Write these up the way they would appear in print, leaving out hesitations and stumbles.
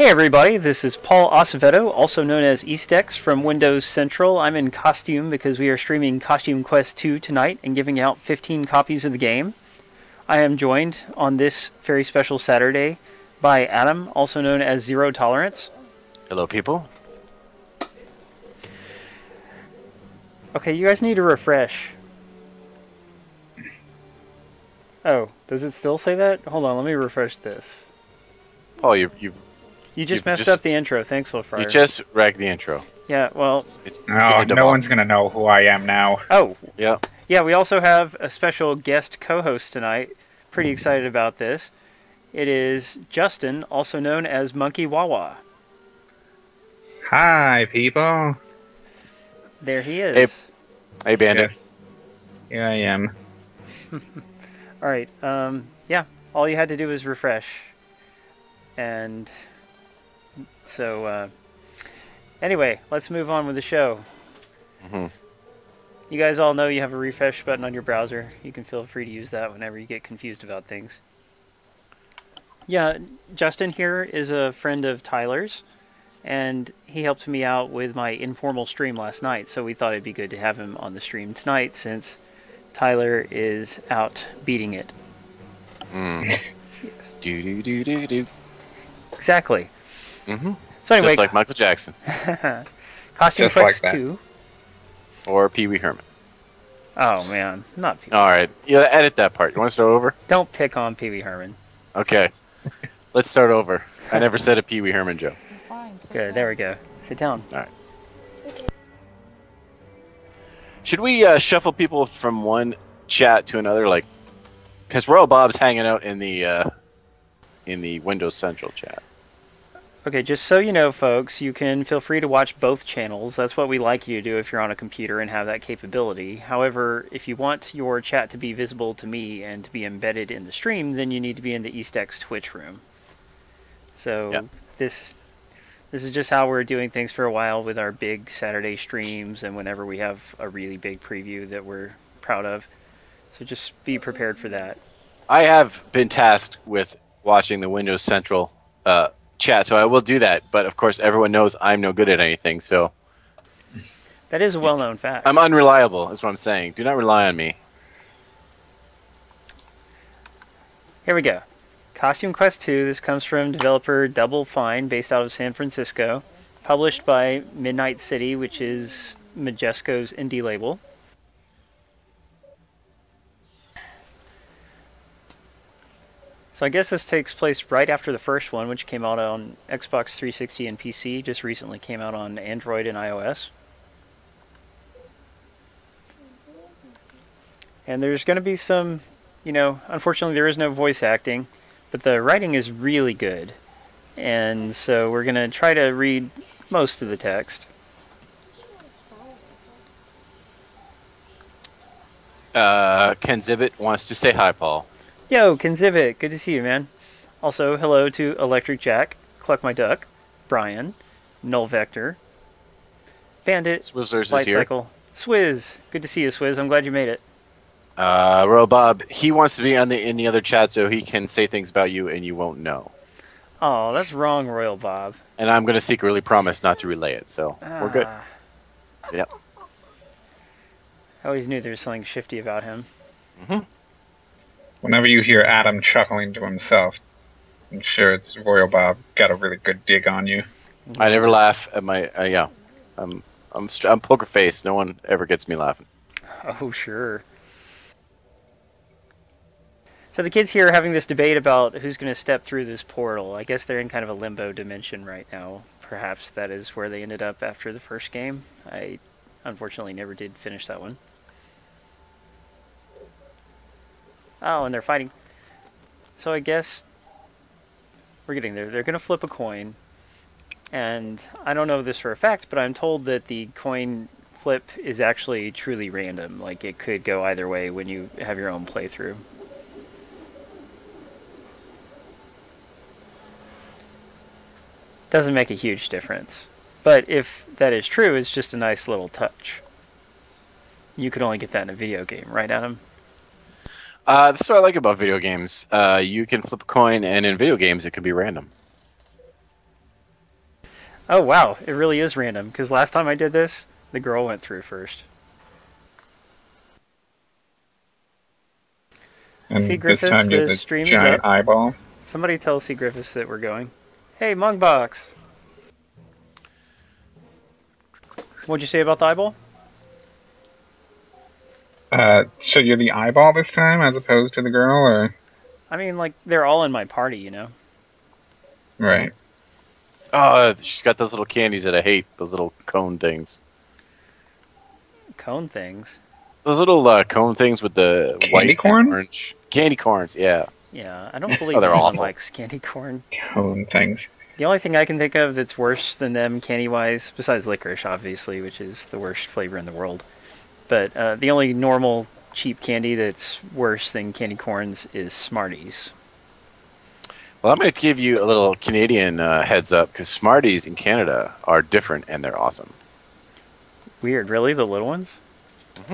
Hey everybody, this is Paul Acevedo, also known as Eastex from Windows Central. I'm in costume because we are streaming Costume Quest 2 tonight and giving out 15 copies of the game. I am joined on this very special Saturday by Adam, also known as Zero Tolerance. Hello, people. Okay, you guys need to refresh. Oh, does it still say that? Hold on, let me refresh this. Paul, You just messed up the intro. Thanks, Wolfrider. You just wrecked the intro. Yeah, well... It's no one's going to know who I am now. Oh. Yeah. Yeah, we also have a special guest co-host tonight. Pretty excited about this. It is Justin, also known as Monkey Wawa. Hi, people. There he is. Hey Bandit. Yes. Here I am. Alright, yeah, all you had to do was refresh. And so, anyway, let's move on with the show. You guys all know you have a refresh button on your browser. You can feel free to use that whenever you get confused about things. Yeah, Justin here is a friend of Tyler's, and he helped me out with my informal stream last night, so we thought it'd be good to have him on the stream tonight since Tyler is out beating it. Do. Exactly. So anyway, Just like Michael Jackson. Costume Just Quest like that. 2. Or Pee Wee Herman. Oh man, not Pee Wee. Alright. Yeah, edit that part. You want to start over? Don't pick on Pee Wee Herman. Okay. Let's start over. I never said a Pee Wee Herman joke. Good, there we go. Sit down. Alright. Should we shuffle people from one chat to another? Like, because Royal Bob's hanging out in the Windows Central chat. Okay, just so you know, folks, you can feel free to watch both channels. That's what we like you to do if you're on a computer and have that capability. However, if you want your chat to be visible to me and to be embedded in the stream, then you need to be in the Eastex Twitch room. So Yep. this is just how we're doing things for a while with our big Saturday streams and whenever we have a really big preview that we're proud of. So just be prepared for that. I have been tasked with watching the Windows Central chat, so I will do that. But of course, everyone knows I'm no good at anything, so That is a well-known fact. I'm unreliable. That's what I'm saying. Do not rely on me. Here we go. Costume Quest 2. This comes from developer Double Fine, based out of San Francisco. Published by Midnight City, which is Majesco's indie label. So I guess this takes place right after the first one, which came out on Xbox 360 and PC. Just recently came out on Android and iOS. And there's going to be some, unfortunately there is no voice acting, but the writing is really good. And so we're going to try to read most of the text. Ken Zibbit wants to say hi, Paul. Yo, Kenzivit, good to see you, man. Also, hello to Electric Jack, Cluck My Duck, Brian, Null Vector, Bandit, Swizzlers Light is here. Cycle, Swizz. Good to see you, Swizz. I'm glad you made it. Royal Bob, he wants to be in the other chat so he can say things about you and you won't know. Oh, that's wrong, Royal Bob. And I'm going to secretly promise not to relay it, so we're good. Yep. I always knew there was something shifty about him. Whenever you hear Adam chuckling to himself, I'm sure it's Royal Bob got a really good dig on you. I never laugh at my I'm poker face. No one ever gets me laughing. Oh, sure. So the kids here are having this debate about who's going to step through this portal. I guess they're in kind of a limbo dimension right now. Perhaps that is where they ended up after the first game. I unfortunately never did finish that one. Oh, and they're fighting. So I guess we're getting there. They're going to flip a coin. And I don't know this for a fact, but I'm told that the coin flip is actually truly random. Like, it could go either way when you have your own playthrough. Doesn't make a huge difference. But if that is true, it's just a nice little touch. You could only get that in a video game, right, Adam? That's what I like about video games. You can flip a coin, and in video games, it could be random. Oh wow, it really is random. Because last time I did this, the girl went through first. See, And this Griffiths, time you're the the stream is giant up. eyeball. Somebody tell C. Griffiths that we're going. Hey, Mungbox! What'd you say about the eyeball? So you're the eyeball this time as opposed to the girl, or? I mean, like, they're all in my party, you know? Right. Oh, she's got those little candies that I hate. Those little cone things. Cone things. Those little cone things with the Candy white corn? and orange. Candy corns, yeah. Yeah, I don't believe they're anyone awful. likes candy corn. Cone things. The only thing I can think of that's worse than them candy-wise, besides licorice, obviously, which is the worst flavor in the world, but the only normal cheap candy that's worse than candy corns is Smarties. Well, I'm going to give you a little Canadian heads up because Smarties in Canada are different and they're awesome. Weird, really? The little ones?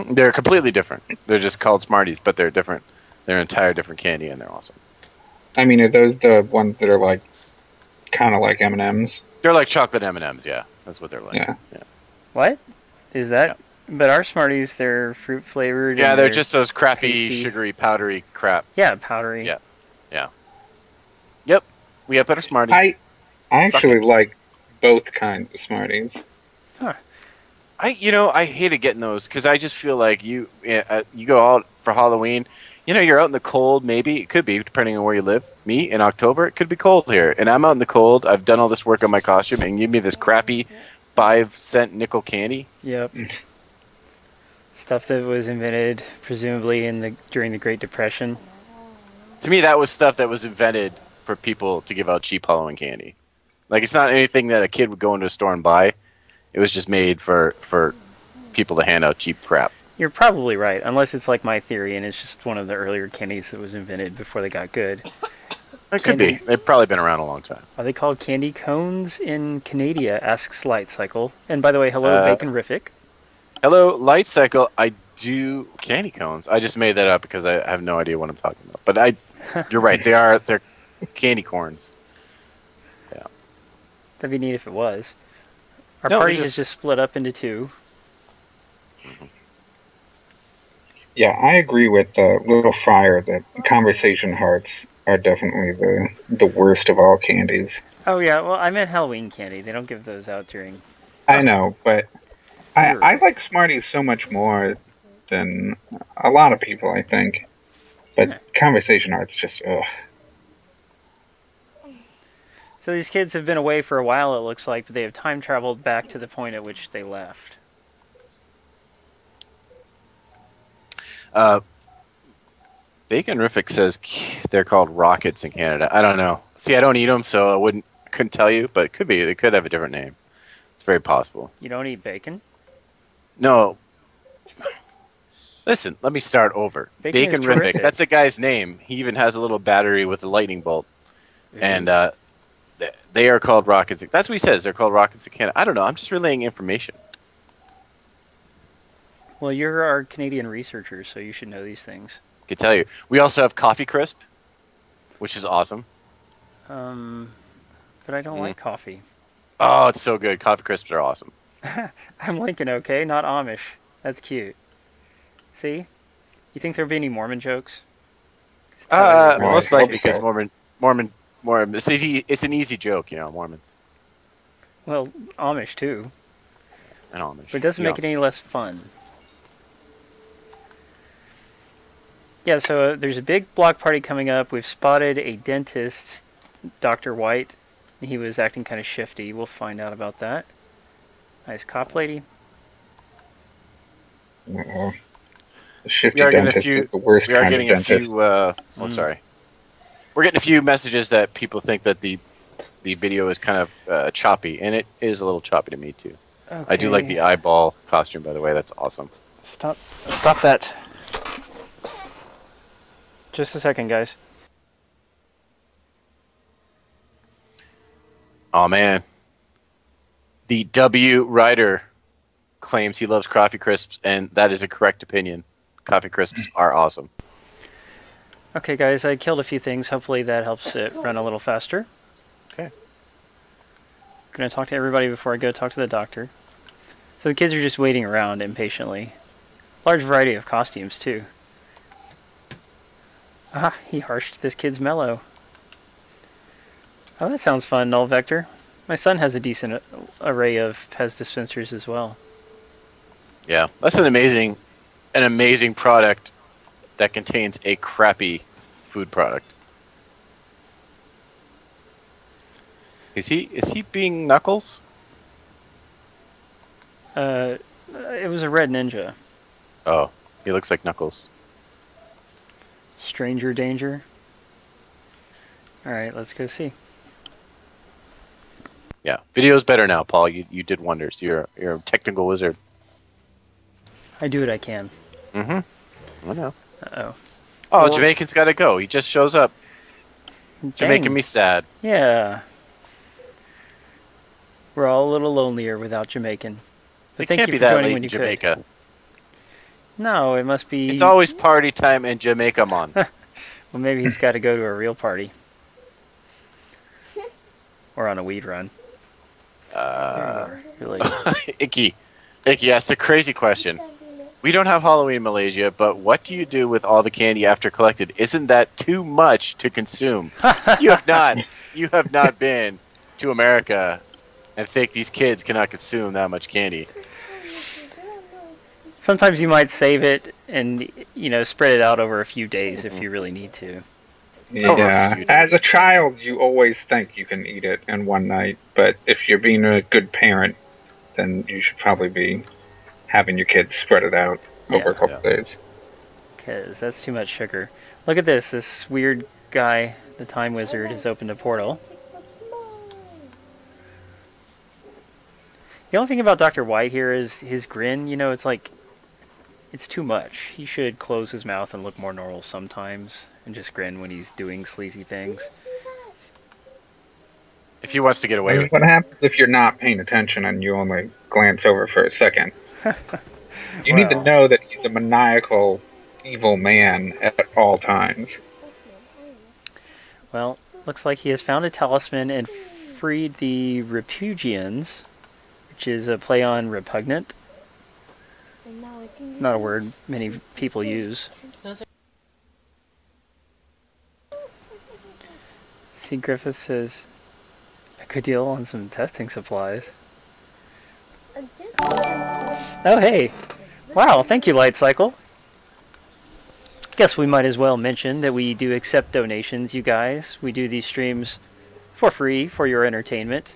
They're completely different. They're just called Smarties, but they're different. They're an entire different candy and they're awesome. I mean, are those the ones that are like, kind of like M&Ms? They're like chocolate M&Ms, yeah. That's what they're like. Yeah. What? Is that? But our Smarties, they're fruit flavored. Yeah, and they're just those crappy, tasty. sugary, powdery crap. Yeah, powdery. Yeah. Yeah. Yep. We have better Smarties. I Suck actually it. like both kinds of Smarties. I hated getting those because I just feel like you go out for Halloween, you're out in the cold. Maybe it could be depending on where you live. Me in October, it could be cold here, and I'm out in the cold. I've done all this work on my costume, and you give me this crappy 5-cent nickel candy. Yep. Stuff that was invented presumably during the Great Depression. To me, that was stuff that was invented for people to give out cheap Halloween candy. Like it's not anything that a kid would go into a store and buy. It was just made for people to hand out cheap crap. You're probably right, unless it's like my theory and it's just one of the earlier candies that was invented before they got good. It could be. They've probably been around a long time. Are they called candy cones in Canada? Asks Light Cycle. And by the way, hello, Baconrific. Hello, Light Cycle. I do candy cones. I just made that up because I have no idea what I'm talking about. But you're right. They're candy corns. Yeah. That'd be neat if it was. Our No, party they're has just split up into two. Yeah, I agree with Little Friar that conversation hearts are definitely the worst of all candies. Oh yeah, well I meant Halloween candy. They don't give those out during... I know, but I like Smarties so much more than a lot of people, I think. But conversation art's just, ugh. So these kids have been away for a while, it looks like, but they have time traveled back to the point at which they left. Baconrific says they're called rockets in Canada. I don't know. See, I don't eat them, so couldn't tell you, but it could be. They could have a different name. It's very possible. You don't eat bacon? No. Listen, let me start over. Bacon is Baconrific. terrific. That's the guy's name. He even has a little battery with a lightning bolt. And they are called rockets. That's what he says. They're called rockets in Canada. I don't know. I'm just relaying information. Well, you're our Canadian researcher, so you should know these things. I can tell you. We also have Coffee Crisp, which is awesome. But I don't like coffee. Oh, it's so good. Coffee Crisps are awesome. I'm Lincoln, okay? Not Amish. That's cute. See? You think there'll be any Mormon jokes? Most Right. likely because Mormon. It's an easy joke, Mormons Well, Amish too. and Amish. But it doesn't make it any less fun. Yeah, so there's a big block party coming up. We've spotted a dentist, Dr. White. He was acting kind of shifty. We'll find out about that. Nice cop lady. The shifty We are getting a dentist few. is the worst We are kind of getting a dentist. few. Sorry. We're getting a few messages that people think that the video is kind of choppy, and it is a little choppy to me too. Okay. I do like the eyeball costume, by the way. That's awesome. Stop that. Just a second, guys. Oh man. The W writer claims he loves coffee crisps, and that is a correct opinion. Coffee crisps are awesome. Okay, guys, I killed a few things. Hopefully that helps it run a little faster. Okay. Gonna talk to everybody before I go talk to the doctor. So the kids are just waiting around impatiently. Large variety of costumes, too. Ah, he harshed this kid's mellow. Oh, that sounds fun, Null Vector. My son has a decent array of Pez dispensers as well. Yeah, that's an amazing product that contains a crappy food product. Is he being Knuckles? It was a red ninja. Oh, he looks like Knuckles. Stranger danger. Alright, let's go see. Yeah, video's better now, Paul. You did wonders. You're a technical wizard. I do what I can. Mm-hmm. I know. Uh-oh. Oh, Well- Jamaican's got to go. He just shows up. You're making Dang. me sad. Yeah. We're all a little lonelier without Jamaican. But It thank can't you be for that joining late when in you could. Jamaica. No, it must be... It's always party time in Jamaica, man. Well, maybe he's got to go to a real party. Or on a weed run. Really. Icky, that's a crazy question. We don't have Halloween in Malaysia, but what do you do with all the candy after collected? Isn't that too much to consume? You have not been to America and think these kids cannot consume that much candy. Sometimes you might save it and, spread it out over a few days if you really need to. Over a Yeah. few days. As a child, you always think you can eat it in one night, but if you're being a good parent, then you should probably be having your kids spread it out over a Yeah. couple days. Because that's too much sugar. Look at this. This weird guy, the Time Wizard, has opened a portal. The only thing about Dr. White here is his grin. It's like... It's too much. He should close his mouth and look more normal sometimes. And just grin when he's doing sleazy things. If he wants to get I away mean, with what it. happens if you're not paying attention and you only glance over for a second? You need to Well. know that he's a maniacal, evil man at all times. Well, looks like he has found a talisman and freed the Repugians, which is a play on repugnant. Not a word many people use. C. Griffith says, a good deal on some testing supplies. Oh, hey. Wow, thank you, Light Cycle. Guess we might as well mention that we do accept donations, you guys. We do these streams for free for your entertainment.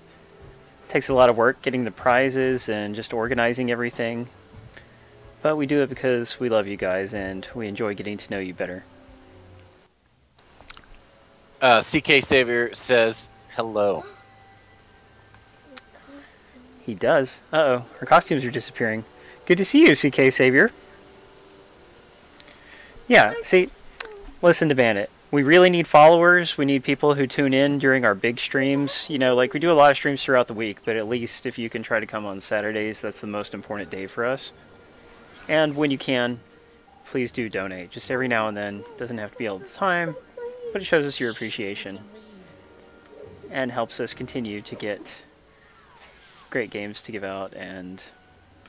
Takes a lot of work getting the prizes and just organizing everything. But we do it because we love you guys and we enjoy getting to know you better. CK Savior says hello. He does. Uh-oh, her costumes are disappearing. Good to see you, CK Savior. Yeah, see, listen to Bandit. We really need followers. We need people who tune in during our big streams. Like we do a lot of streams throughout the week, but at least if you can try to come on Saturdays, that's the most important day for us. And when you can, please do donate. Just every now and then. Doesn't have to be all the time, but it shows us your appreciation. And helps us continue to get great games to give out and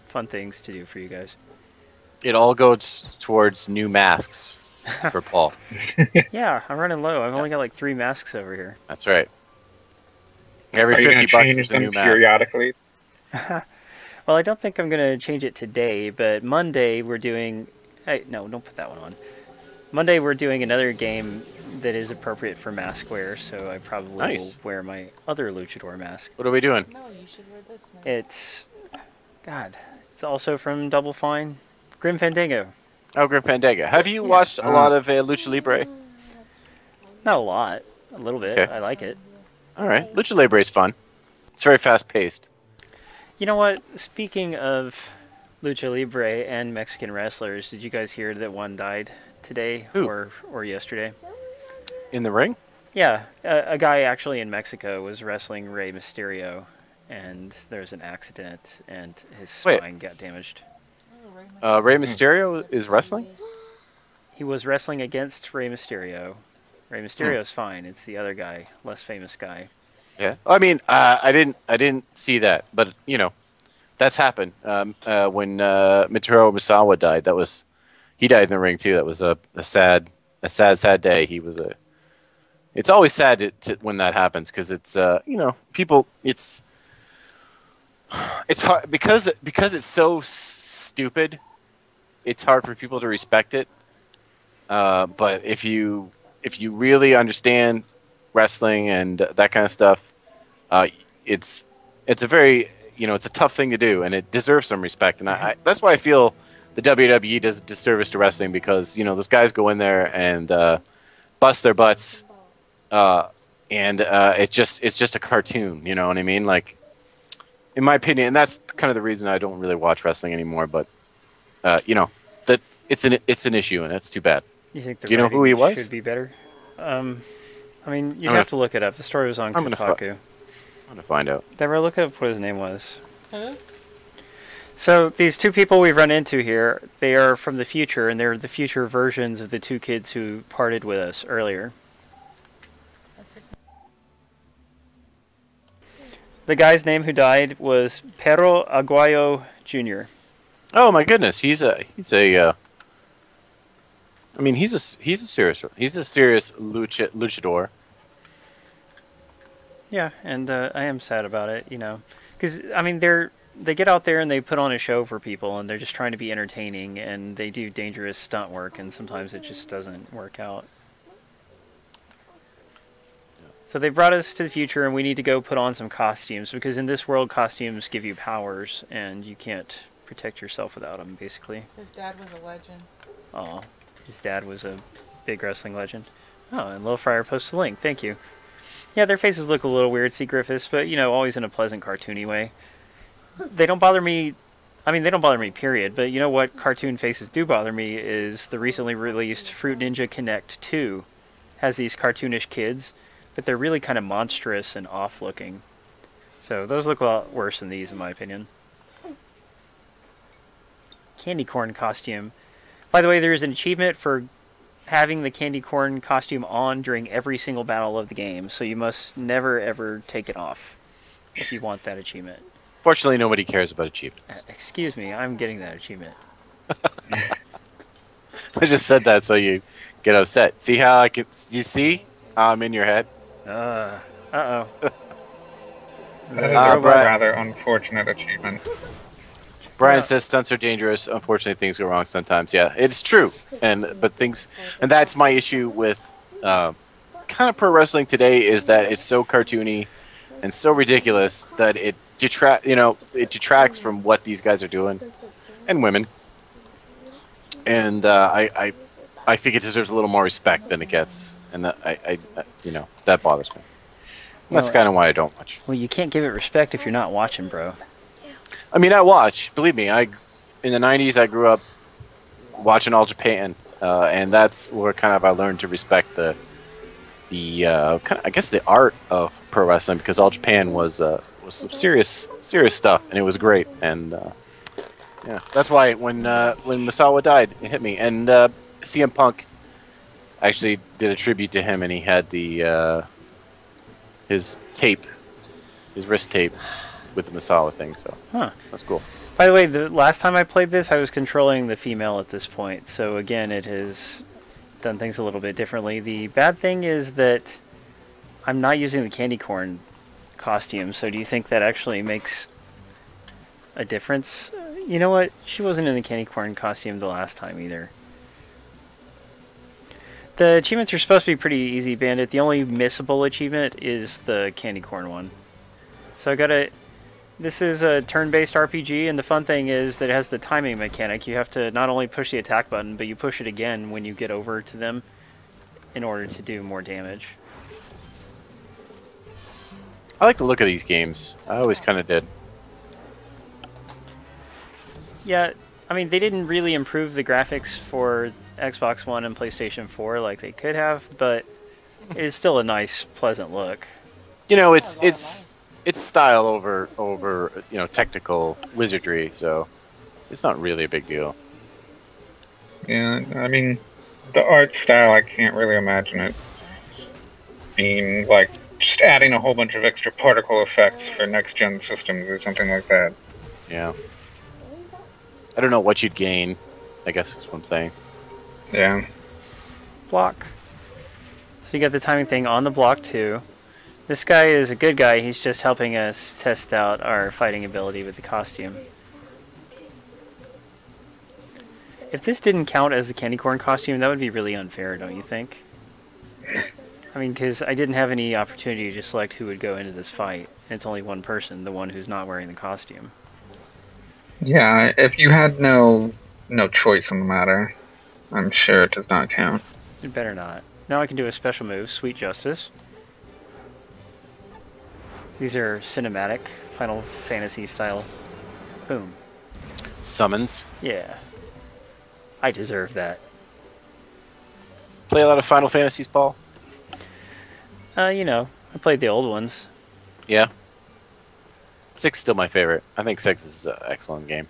fun things to do for you guys. It all goes towards new masks for Paul. Yeah, I'm running low. I've only got like 3 masks over here. That's right. Every Are you 50 gonna bucks change is a them new mask. periodically? Well, I don't think I'm going to change it today, but Monday we're doing... Hey, no, don't put that one on. Monday we're doing another game that is appropriate for mask wear, so I probably Nice. will wear my other luchador mask. What are we doing? No, you should wear this mask. It's... God. It's also from Double Fine. Grim Fandango. Oh, Grim Fandango. Have you watched a lot of Lucha Libre? Not a lot. A little bit. Okay. I like it. All right. Lucha Libre is fun. It's very fast-paced. You know what? Speaking of Lucha Libre and Mexican wrestlers, did you guys hear that one died today Who? or yesterday? In the ring? Yeah, a guy actually in Mexico was wrestling Rey Mysterio, and there was an accident, and his spine got damaged. Rey Mysterio is wrestling? He was wrestling against Rey Mysterio. Rey Mysterio's fine. It's the other guy, less famous guy. Yeah. I mean, I didn't see that, but you know, that's happened. When Mitsuru Misawa died, he died in the ring too. That was sad day. He was a. It's always sad when that happens because it's you know, people. It's hard because it's so stupid. It's hard for people to respect it. But if you really understand wrestling and that kind of stuff, uh, it's a very, you know, it's a tough thing to do, and it deserves some respect. And that's why I feel the WWE does a disservice to wrestling, because you know those guys go in there and bust their butts, and it's just a cartoon. You know what I mean? Like, in my opinion, and that's kind of the reason I don't really watch wrestling anymore. But you know, that it's an issue, and that's too bad. You think the Do you know who he writing was? should be better? I mean, you'd I'm have gonna to look it up. The story was on I'm gonna Kotaku. I'm gonna find out. Deborah, look up what his name was. Huh? So these two people we've run into here, they are from the future, and they're the future versions of the two kids who parted with us earlier. What's his The guy's name who died was Pero Aguayo Jr. Oh my goodness, I mean, he's a serious luchador. Yeah, and I am sad about it, you know, because I mean they get out there and they put on a show for people, and they're just trying to be entertaining, and they do dangerous stunt work, and sometimes it just doesn't work out. So they brought us to the future, and we need to go put on some costumes, because in this world, costumes give you powers, and you can't protect yourself without them, basically. His dad was a legend. Oh, his dad was a big wrestling legend. Oh, and Lil Fryer posted a link. Thank you. Yeah, their faces look a little weird, C. Griffiths, but, you know, always in a pleasant, cartoony way. They don't bother me. I mean, they don't bother me, period. But you know what cartoon faces do bother me is the recently released Fruit Ninja Connect 2 has these cartoonish kids, but they're really kind of monstrous and off-looking. So those look a lot worse than these, in my opinion. Candy corn costume. By the way, there is an achievement for having the candy corn costume on during every single battle of the game, so you must never ever take it off if you want that achievement. Fortunately, nobody cares about achievements. Excuse me, I'm getting that achievement. I just said that so you get upset. See how I can? You see how I'm in your head? Uh-oh. That is a Brad- rather unfortunate achievement. Brian Yeah. says stunts are dangerous. Unfortunately, things go wrong sometimes. Yeah, it's true. And that's my issue with kind of pro wrestling today, is that it's so cartoony and so ridiculous that it detracts from what these guys are doing, and women. And I think it deserves a little more respect than it gets, and that bothers me. That's Well, kind of why I don't watch. Well, you can't give it respect if you're not watching, bro. I mean, I watch. Believe me, in the '90s I grew up watching All Japan, and that's where kind of I learned to respect the kind of, I guess, the art of pro wrestling, because All Japan was some serious stuff, and it was great. And yeah, that's why when Misawa died, it hit me. And CM Punk actually did a tribute to him, and he had his wrist tape with the Misawa thing. So that's cool. By the way, the last time I played this, I was controlling the female at this point. So again, it has done things a little bit differently. The bad thing is that I'm not using the candy corn costume. So do you think that actually makes a difference? You know what? She wasn't in the candy corn costume the last time either. The achievements are supposed to be pretty easy, Bandit. The only missable achievement is the candy corn one. So I gotta... This is a turn-based RPG, and the fun thing is that it has the timing mechanic. You have to not only push the attack button, but you push it again when you get over to them in order to do more damage. I like the look of these games. I always kind of did. Yeah, I mean, they didn't really improve the graphics for Xbox One and PlayStation 4 like they could have, but it's still a nice, pleasant look. You know, it's style over technical wizardry, so it's not really a big deal. Yeah, I mean, the art style, I can't really imagine it being like just adding a whole bunch of extra particle effects for next-gen systems or something like that. Yeah. I don't know what you'd gain. I guess that's what I'm saying. Yeah. Block. So you got the timing thing on the block too. This guy is a good guy. He's just helping us test out our fighting ability with the costume. If this didn't count as the candy corn costume, that would be really unfair, don't you think? I mean, because I didn't have any opportunity to select who would go into this fight. It's only one person, the one who's not wearing the costume. Yeah, if you had no choice in the matter, I'm sure it does not count. It better not. Now I can do a special move, Sweet Justice. These are cinematic, Final Fantasy style. Boom. Summons. Yeah. I deserve that. Play a lot of Final Fantasies, Paul? You know, I played the old ones. Yeah. 6 is still my favorite. I think 6 is an excellent game.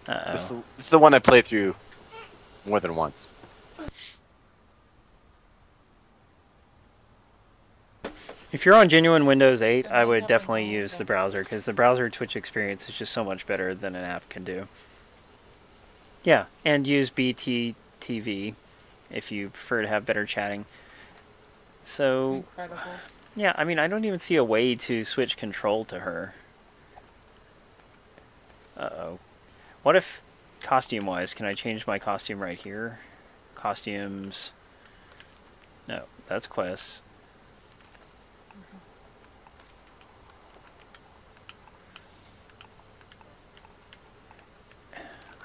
Uh-oh. It's the one I played through more than once. If you're on genuine Windows 8, I would definitely use the browser, because the browser Twitch experience is just so much better than an app can do. Yeah, and use BTTV if you prefer to have better chatting. So, Incredibles. yeah, I mean, I don't even see a way to switch control to her. Uh-oh. What if, costume-wise, can I change my costume right here? Costumes. No, that's quests.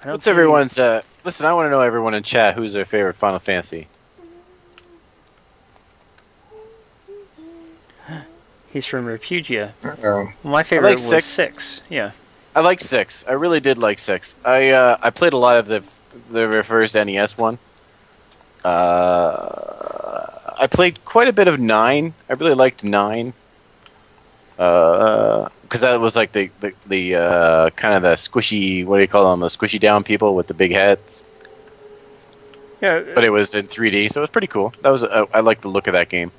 I don't What's see- everyone's... listen, I want to know everyone in chat who's their favorite Final Fantasy. He's from Repugia. Uh-oh. My favorite was 6. 6. Yeah. I like 6. I really did like 6. I played a lot of the first NES one. I played quite a bit of 9. I really liked 9. Because that was like the kind of the squishy, what do you call them? The squishy down people with the big heads. Yeah. But it was in 3D, so it was pretty cool. That was I liked the look of that game.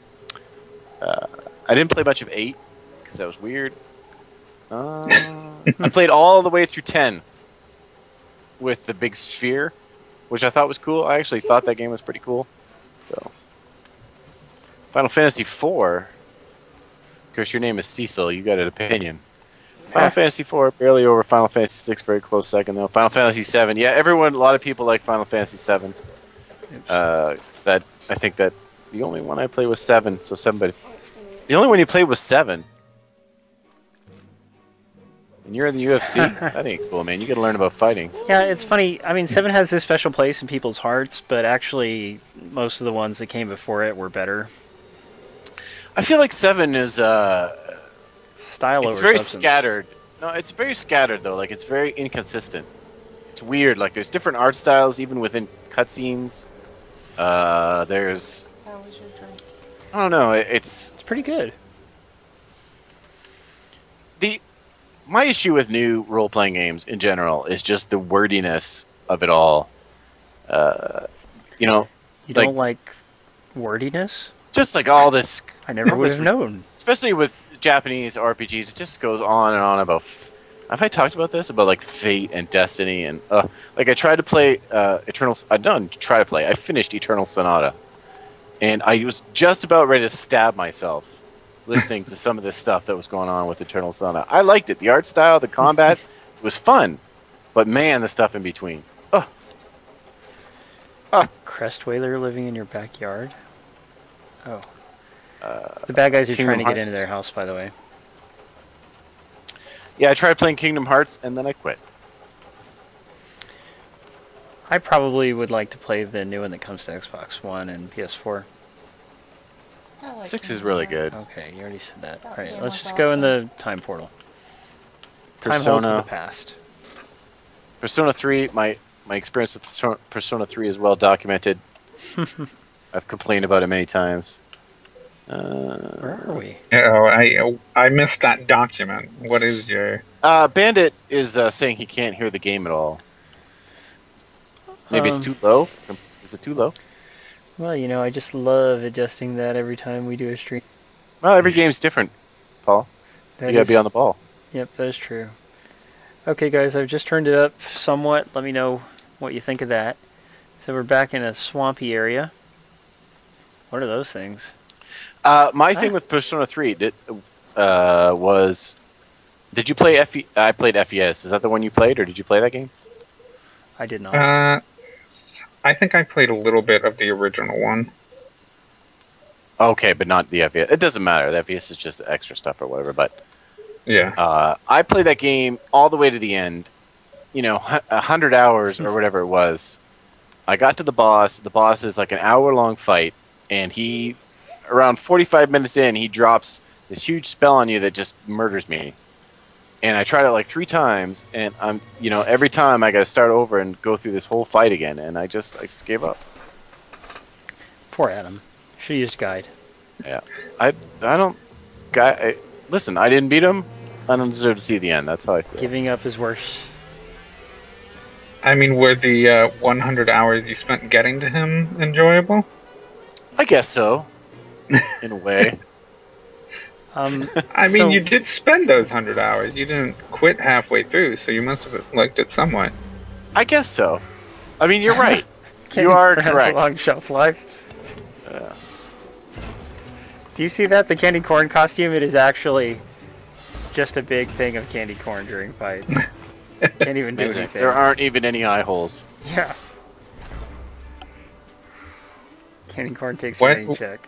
I didn't play much of 8 because that was weird. I played all the way through 10 with the big sphere, which I thought was cool. I actually thought that game was pretty cool. So, Final Fantasy 4. Of course, your name is Cecil. You got an opinion. Final Fantasy 4 barely over Final Fantasy 6, very close second though. Final Fantasy 7. Yeah, a lot of people like Final Fantasy 7. That I think that the only one I played was 7. So 7, but the only one you played was 7. And you're in the UFC? That ain't cool, man. You got to learn about fighting. Yeah, it's funny. I mean, 7 has this special place in people's hearts, but actually, most of the ones that came before it were better. I feel like 7 is Style over it's very substance. scattered. No, it's very scattered though. Like it's very inconsistent. It's weird. Like there's different art styles even within cutscenes. There's How was your drink? I don't know. It's It's pretty good. my issue with new role-playing games in general is just the wordiness of it all. You know, You Like- don't like wordiness? just like all this, I never all would this have known. especially with Japanese RPGs, it just goes on and on about. Have I talked about this about like fate and destiny and like I tried to play Eternal. I didn't try to play. I finished Eternal Sonata, and I was just about ready to stab myself listening to some of this stuff that was going on with Eternal Sonata. I liked it. The art style, the combat, it was fun, but man, the stuff in between. Crest Whaler living in your backyard? Oh. The bad guys are Kingdom trying to get into Hearts. their house, by the way. Yeah, I tried playing Kingdom Hearts and then I quit. I probably would like to play the new one that comes to Xbox One and PS4. I like 6 is Kingdom really Hearts. good. Okay, you already said that. That Alright, game let's was just go in awesome. the time portal. Time hole to the Persona, past. Persona 3. My experience with Persona 3 is well documented. I've complained about it many times. Where are we? Oh, I missed that document. What is your... Bandit is saying he can't hear the game at all. Maybe it's Um, too low? Is it too low? Well, you know, I just love adjusting that every time we do a stream. Well, every game's different, Paul. That You gotta is- be on the ball. Yep, that is true. Okay, guys, I've just turned it up somewhat. Let me know what you think of that. So we're back in a swampy area. What are those things? My thing with Persona 3 was... Did you play FE? I played FES. Is that the one you played, or did you play that game? I did not. I think I played a little bit of the original one. Okay, but not the FES. It doesn't matter. The FES is just the extra stuff or whatever, but... Yeah. I played that game all the way to the end. 100 hours or whatever it was. I got to the boss. The boss is like an hour-long fight, and he, around 45 minutes in, he drops this huge spell on you that just murders me. And I tried it like 3 times, and every time I got to start over and go through this whole fight again, and I just gave up. Poor Adam. Should have used guide. Yeah, I don't. Listen, I didn't beat him. I don't deserve to see the end. That's how I feel. Giving up is worse. I mean, were the 100 hours you spent getting to him enjoyable? I guess so, in a way. I mean, So- you did spend those 100 hours. You didn't quit halfway through, so you must have liked it somewhat. I guess so. I mean, you're right. Candy You are corn has correct. a long shelf life. Do you see that? The candy corn costume? It is actually just a big thing of candy corn during fights. Can't even do Amazing. anything. There aren't even any eye holes. Yeah. Candy corn takes What- a rain check.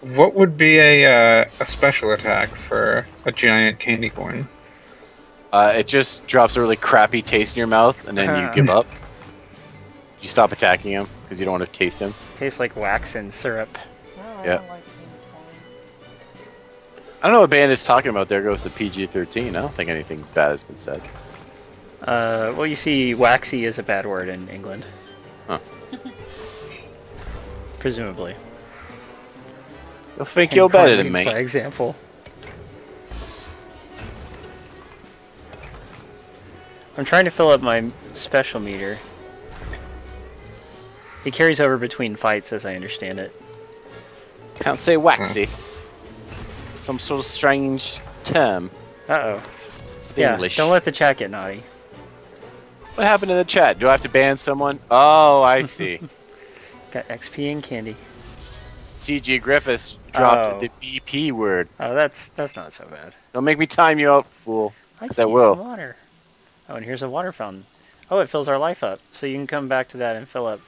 What would be a special attack for a giant candy corn? It just drops a really crappy taste in your mouth, and then you give up. You stop attacking him because you don't want to taste him. Tastes like wax and syrup. No, I Yeah. don't like candy corn. I don't know what band is talking about. There goes the PG-13. I don't think anything bad has been said. Well, you see, waxy is a bad word in England. Huh. Presumably. You'll think Candy you're better corn than leads me. By example. I'm trying to fill up my special meter. It carries over between fights, as I understand it. Can't say waxy. Some sort of strange term. Uh-oh. with Yeah, English. don't let the chat get naughty. What happened in the chat? Do I have to ban someone? Oh, I see. Got XP and candy. CG Griffiths dropped Oh. the BP word. Oh, that's not so bad. Don't make me time you out, fool. Because I can use will. some water. Oh, and here's a water fountain. Oh, it fills our life up. So you can come back to that and fill up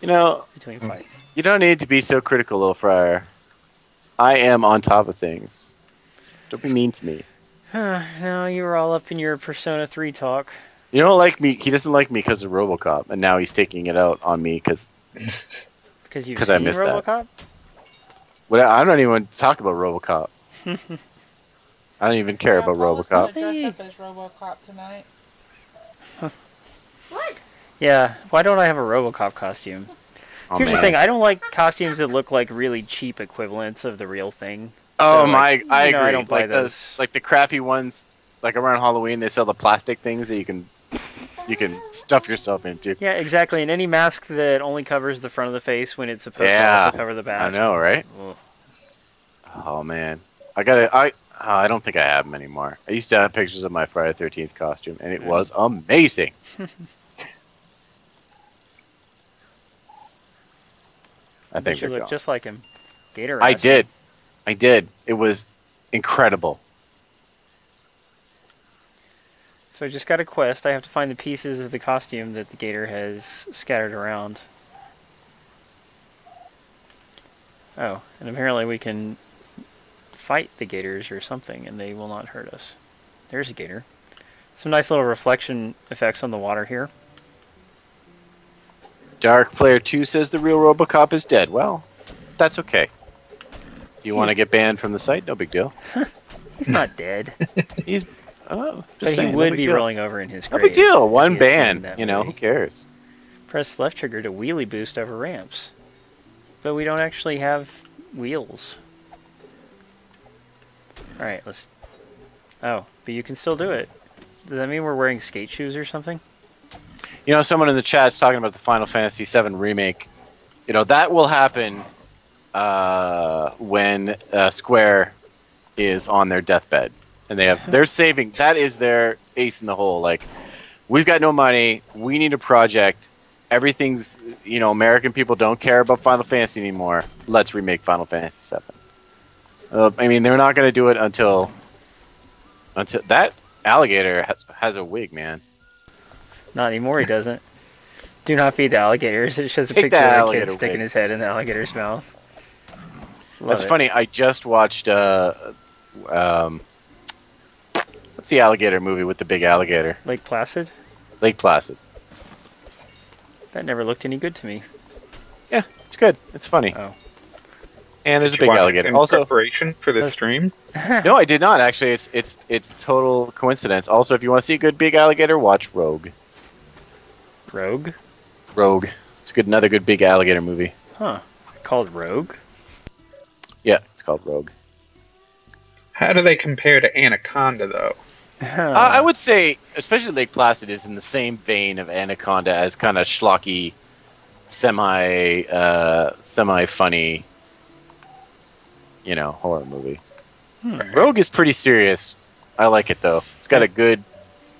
You know, between fights. you don't need to be so critical, little friar. I am on top of things. Don't be mean to me. No, you were all up in your Persona 3 talk. You don't like me. He doesn't like me because of RoboCop, and now he's taking it out on me because Because you've 'Cause I seen missed that. RoboCop? I don't even want to talk about RoboCop. I don't even care about Paul was gonna RoboCop. dress up as RoboCop tonight. What? Yeah, why don't I have a RoboCop costume? Oh, Here's the man. thing, I don't like costumes that look like really cheap equivalents of the real thing. Oh So, my! like, I you know, agree. I don't buy like those. like the crappy ones, like around Halloween, they sell the plastic things that you can stuff yourself into. Yeah, exactly, and any mask that only covers the front of the face when it's supposed to Yeah, also cover the back. I know, right? Ugh. Oh man, I don't think I have them anymore. I used to have pictures of my Friday the 13th costume, and it was amazing. I think You they're look gone. just like him. Gator I ass. did. It was incredible. So I just got a quest. I have to find the pieces of the costume that the gator has scattered around. Oh, and apparently we can fight the gators or something, and they will not hurt us. There's a gator. Some nice little reflection effects on the water here. Dark Player 2 says the real RoboCop is dead. Well, that's okay. If you want to get banned from the site, no big deal. He's not dead, He's just but saying, he no would big be deal. rolling over in his No grave. big deal. if One he had seen ban. that You know, movie. who cares? Press left trigger to wheelie boost over ramps. But we don't actually have wheels. Alright, let's... Oh, but you can still do it. Does that mean we're wearing skate shoes or something? You know, someone in the chat's talking about the Final Fantasy VII remake. You know, that will happen when Square is on their deathbed, and they're saving. That is their ace in the hole. Like, we've got no money. We need a project. Everything's, American people don't care about Final Fantasy anymore. Let's remake Final Fantasy VII. I mean, they're not going to do it until that alligator has a wig, man. Not anymore, he doesn't. Do not feed the alligators. It's just a Take picture that of a kid alligator sticking wig. his head in the alligator's mouth. Love That's it. funny. I just watched what's the alligator movie with the big alligator? Lake Placid? Lake Placid. That never looked any good to me. Yeah, it's good. It's funny. Oh. And there's a Did you big watch it alligator. in Also, preparation for this That's- stream. no, I did not actually. It's total coincidence. Also, if you want to see a good big alligator, watch Rogue. Rogue? Rogue. It's another good big alligator movie. Huh. Called Rogue? Yeah, it's called Rogue. How do they compare to Anaconda, though? I would say, especially Lake Placid, is in the same vein of Anaconda as kind of schlocky, semi funny, horror movie. Rogue is pretty serious. I like it though. It's got a good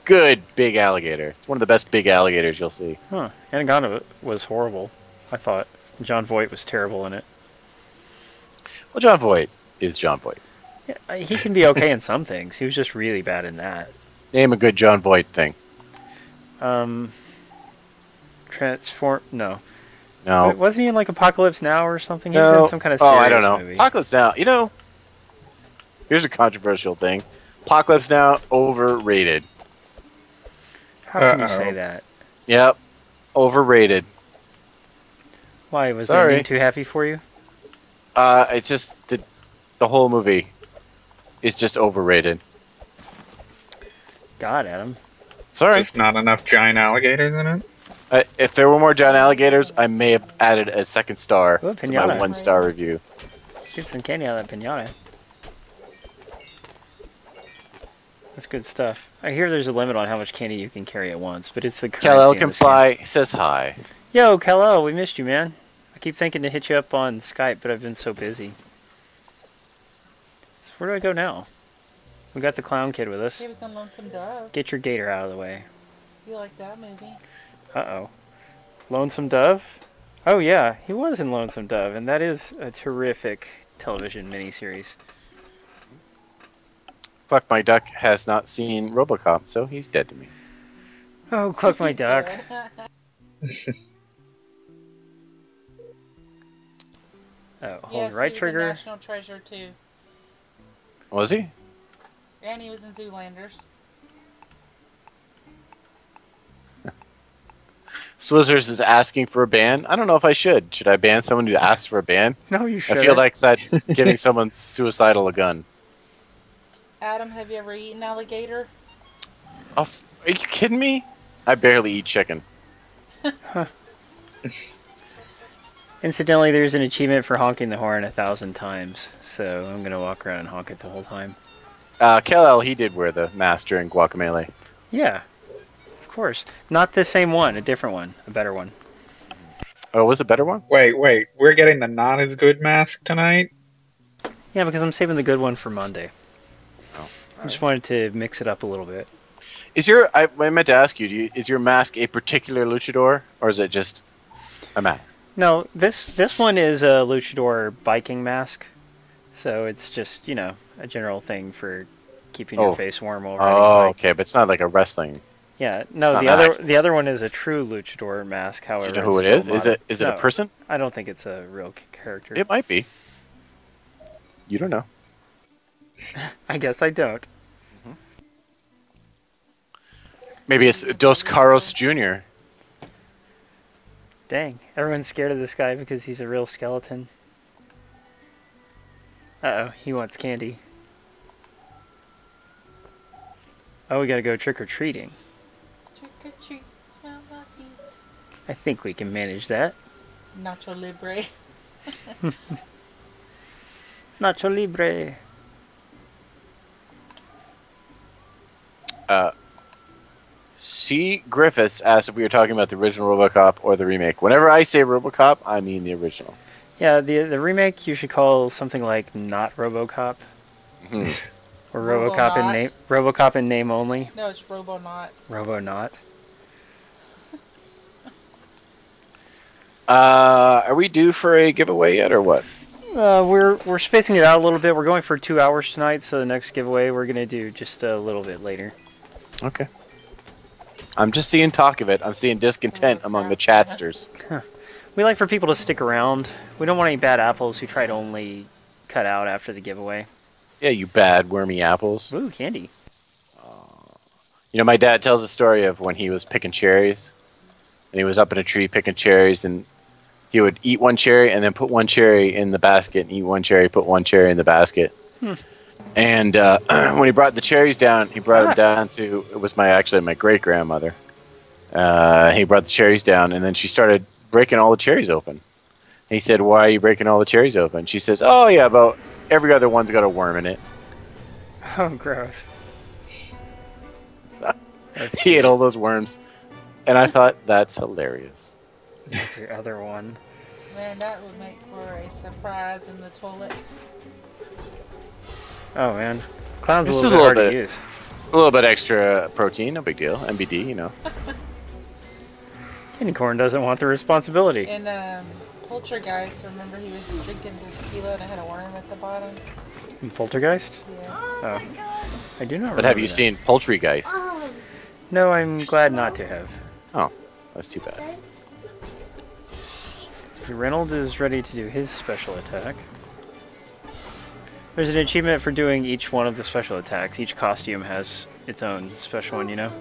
big alligator. It's one of the best big alligators you'll see. Huh. Anaconda was horrible, I thought. John Voight was terrible in it. Well, John Voight is John Voight. Yeah, he can be okay in some things. He was just really bad in that. Name a good John Voight thing. No. No. Wasn't he in like Apocalypse Now or something? He was No. in some kind of serious I don't know. movie. Apocalypse Now. Here's a controversial thing. Apocalypse Now, overrated. How can you Uh-oh. say that? Yep. Overrated. Why? Was Sorry. the ending too happy for you? It's just the whole movie is just overrated. God, Adam. Sorry. There's not enough giant alligators in it. If there were more giant alligators, I may have added a second star Ooh, to my pinata. 1-star review. Get some candy out of that pinata. That's good stuff. I hear there's a limit on how much candy you can carry at once, but it's the currency Kal-El in can this game. fly. Says hi. Yo, Kal-El, we missed you, man. I keep thinking to hit you up on Skype, but I've been so busy. So where do I go now? We got the clown kid with us. He was in Lonesome Dove. Get your gator out of the way. You like that movie? Uh-oh. Lonesome Dove? Oh, yeah, he was in Lonesome Dove, and that is a terrific television miniseries. Fuck, my duck has not seen RoboCop, so he's dead to me. Oh, Cluck my He's duck. dead. Oh, hold Yes, right he was trigger. in National Treasure too. Was he? And he was in Zoolander. Swizzers is asking for a ban. I don't know if I should. Should I ban someone who asks for a ban? No, you I should. feel like that's giving someone suicidal a gun. Adam, have you ever eaten alligator? Oh, are you kidding me? I barely eat chicken. Incidentally, there's an achievement for honking the horn 1,000 times, so I'm gonna walk around and honk it the whole time. Kal-El, he did wear the mask during Guacamelee. Yeah, of course. Not the same one, a different one, a better one. Oh, was it a better one? Wait, we're getting the not as good mask tonight? Yeah, because I'm saving the good one for Monday. Oh. I just wanted to mix it up a little bit. Is I meant to ask you, is your mask a particular luchador, or is it just a mask? No, this one is a luchador biking mask, so it's just, a general thing for keeping your Oh. face warm while riding a Oh, bike. okay, but it's not like a wrestling. Yeah, no, Not the other mask. the other one is a true luchador mask. Do However, you know who it it's is? still Is modern. it a No, person? I don't think it's a real character. It might be. You don't know. I guess I don't. Maybe it's Dos Caros Jr. Dang, everyone's scared of this guy because he's a real skeleton. Uh-oh, he wants candy. Oh, we gotta go trick-or-treating. Trick or treat, smell my feet. I think we can manage that. Nacho Libre. Nacho Libre. C. Griffiths asked if we were talking about the original RoboCop or the remake. Whenever I say RoboCop, I mean the original. Yeah, the remake you should call something like not RoboCop. Hmm. Or RoboCop in name. RoboCop in name only. No, it's Robonaut. Robonaut. Are we due for a giveaway yet, or what? We're spacing it out a little bit. We're going for 2 hours tonight, so the next giveaway we're gonna do just a little bit later. Okay. I'm just seeing talk of it. I'm seeing discontent among the chatsters. We like for people to stick around. We don't want any bad apples who try to only cut out after the giveaway. Yeah, you bad wormy apples. Ooh, candy. You know, my dad tells a story of when he was picking cherries, and he was up in a tree picking cherries, and he would eat one cherry and then put one cherry in the basket, and eat one cherry, put one cherry in the basket. And when he brought the cherries down, he brought them down to, it was actually my great grandmother. He brought the cherries down, and then she started breaking all the cherries open. And he said, "Why are you breaking all the cherries open?" She says, "Oh yeah, about every other one's got a worm in it." Oh, gross. So, he ate all those worms, and I thought that's hilarious. Your other one. Man, that would make for a surprise in the toilet. Oh man, clown's This a is little a bit hard little to bit- use. A little bit extra protein, no big deal. MBD, you know. Candy corn doesn't want the responsibility. In Poltergeist, remember he was drinking the tequila and it had a worm at the bottom? In Poltergeist? Yeah. Oh, I do not. But have remember you that. seen Poultrygeist? No, I'm glad not to have. Oh, that's too bad. Reynolds is ready to do his special attack. There's an achievement for doing each one of the special attacks. Each costume has its own special one, you know?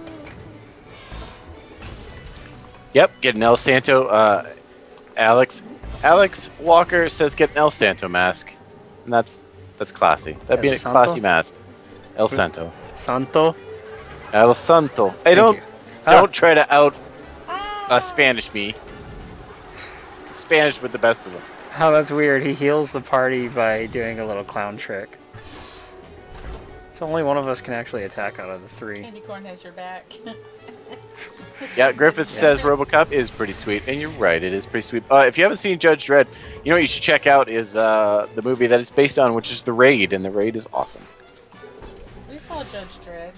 Yep, get an El Santo. Alex Walker says get an El Santo mask, and that's classy. That'd be El a Santo? classy mask. El Santo. Santo? El Santo. Hey, Thank you. don't try to out Spanish me. Spanish with the best of them. Oh, that's weird. He heals the party by doing a little clown trick. So only one of us can actually attack out of the three. Candy corn has your back. Yeah, Griffith says RoboCop is pretty sweet, and you're right, it is pretty sweet. If you haven't seen Judge Dredd, you know what you should check out is the movie that it's based on, which is The Raid, and The Raid is awesome. We saw Judge Dredd.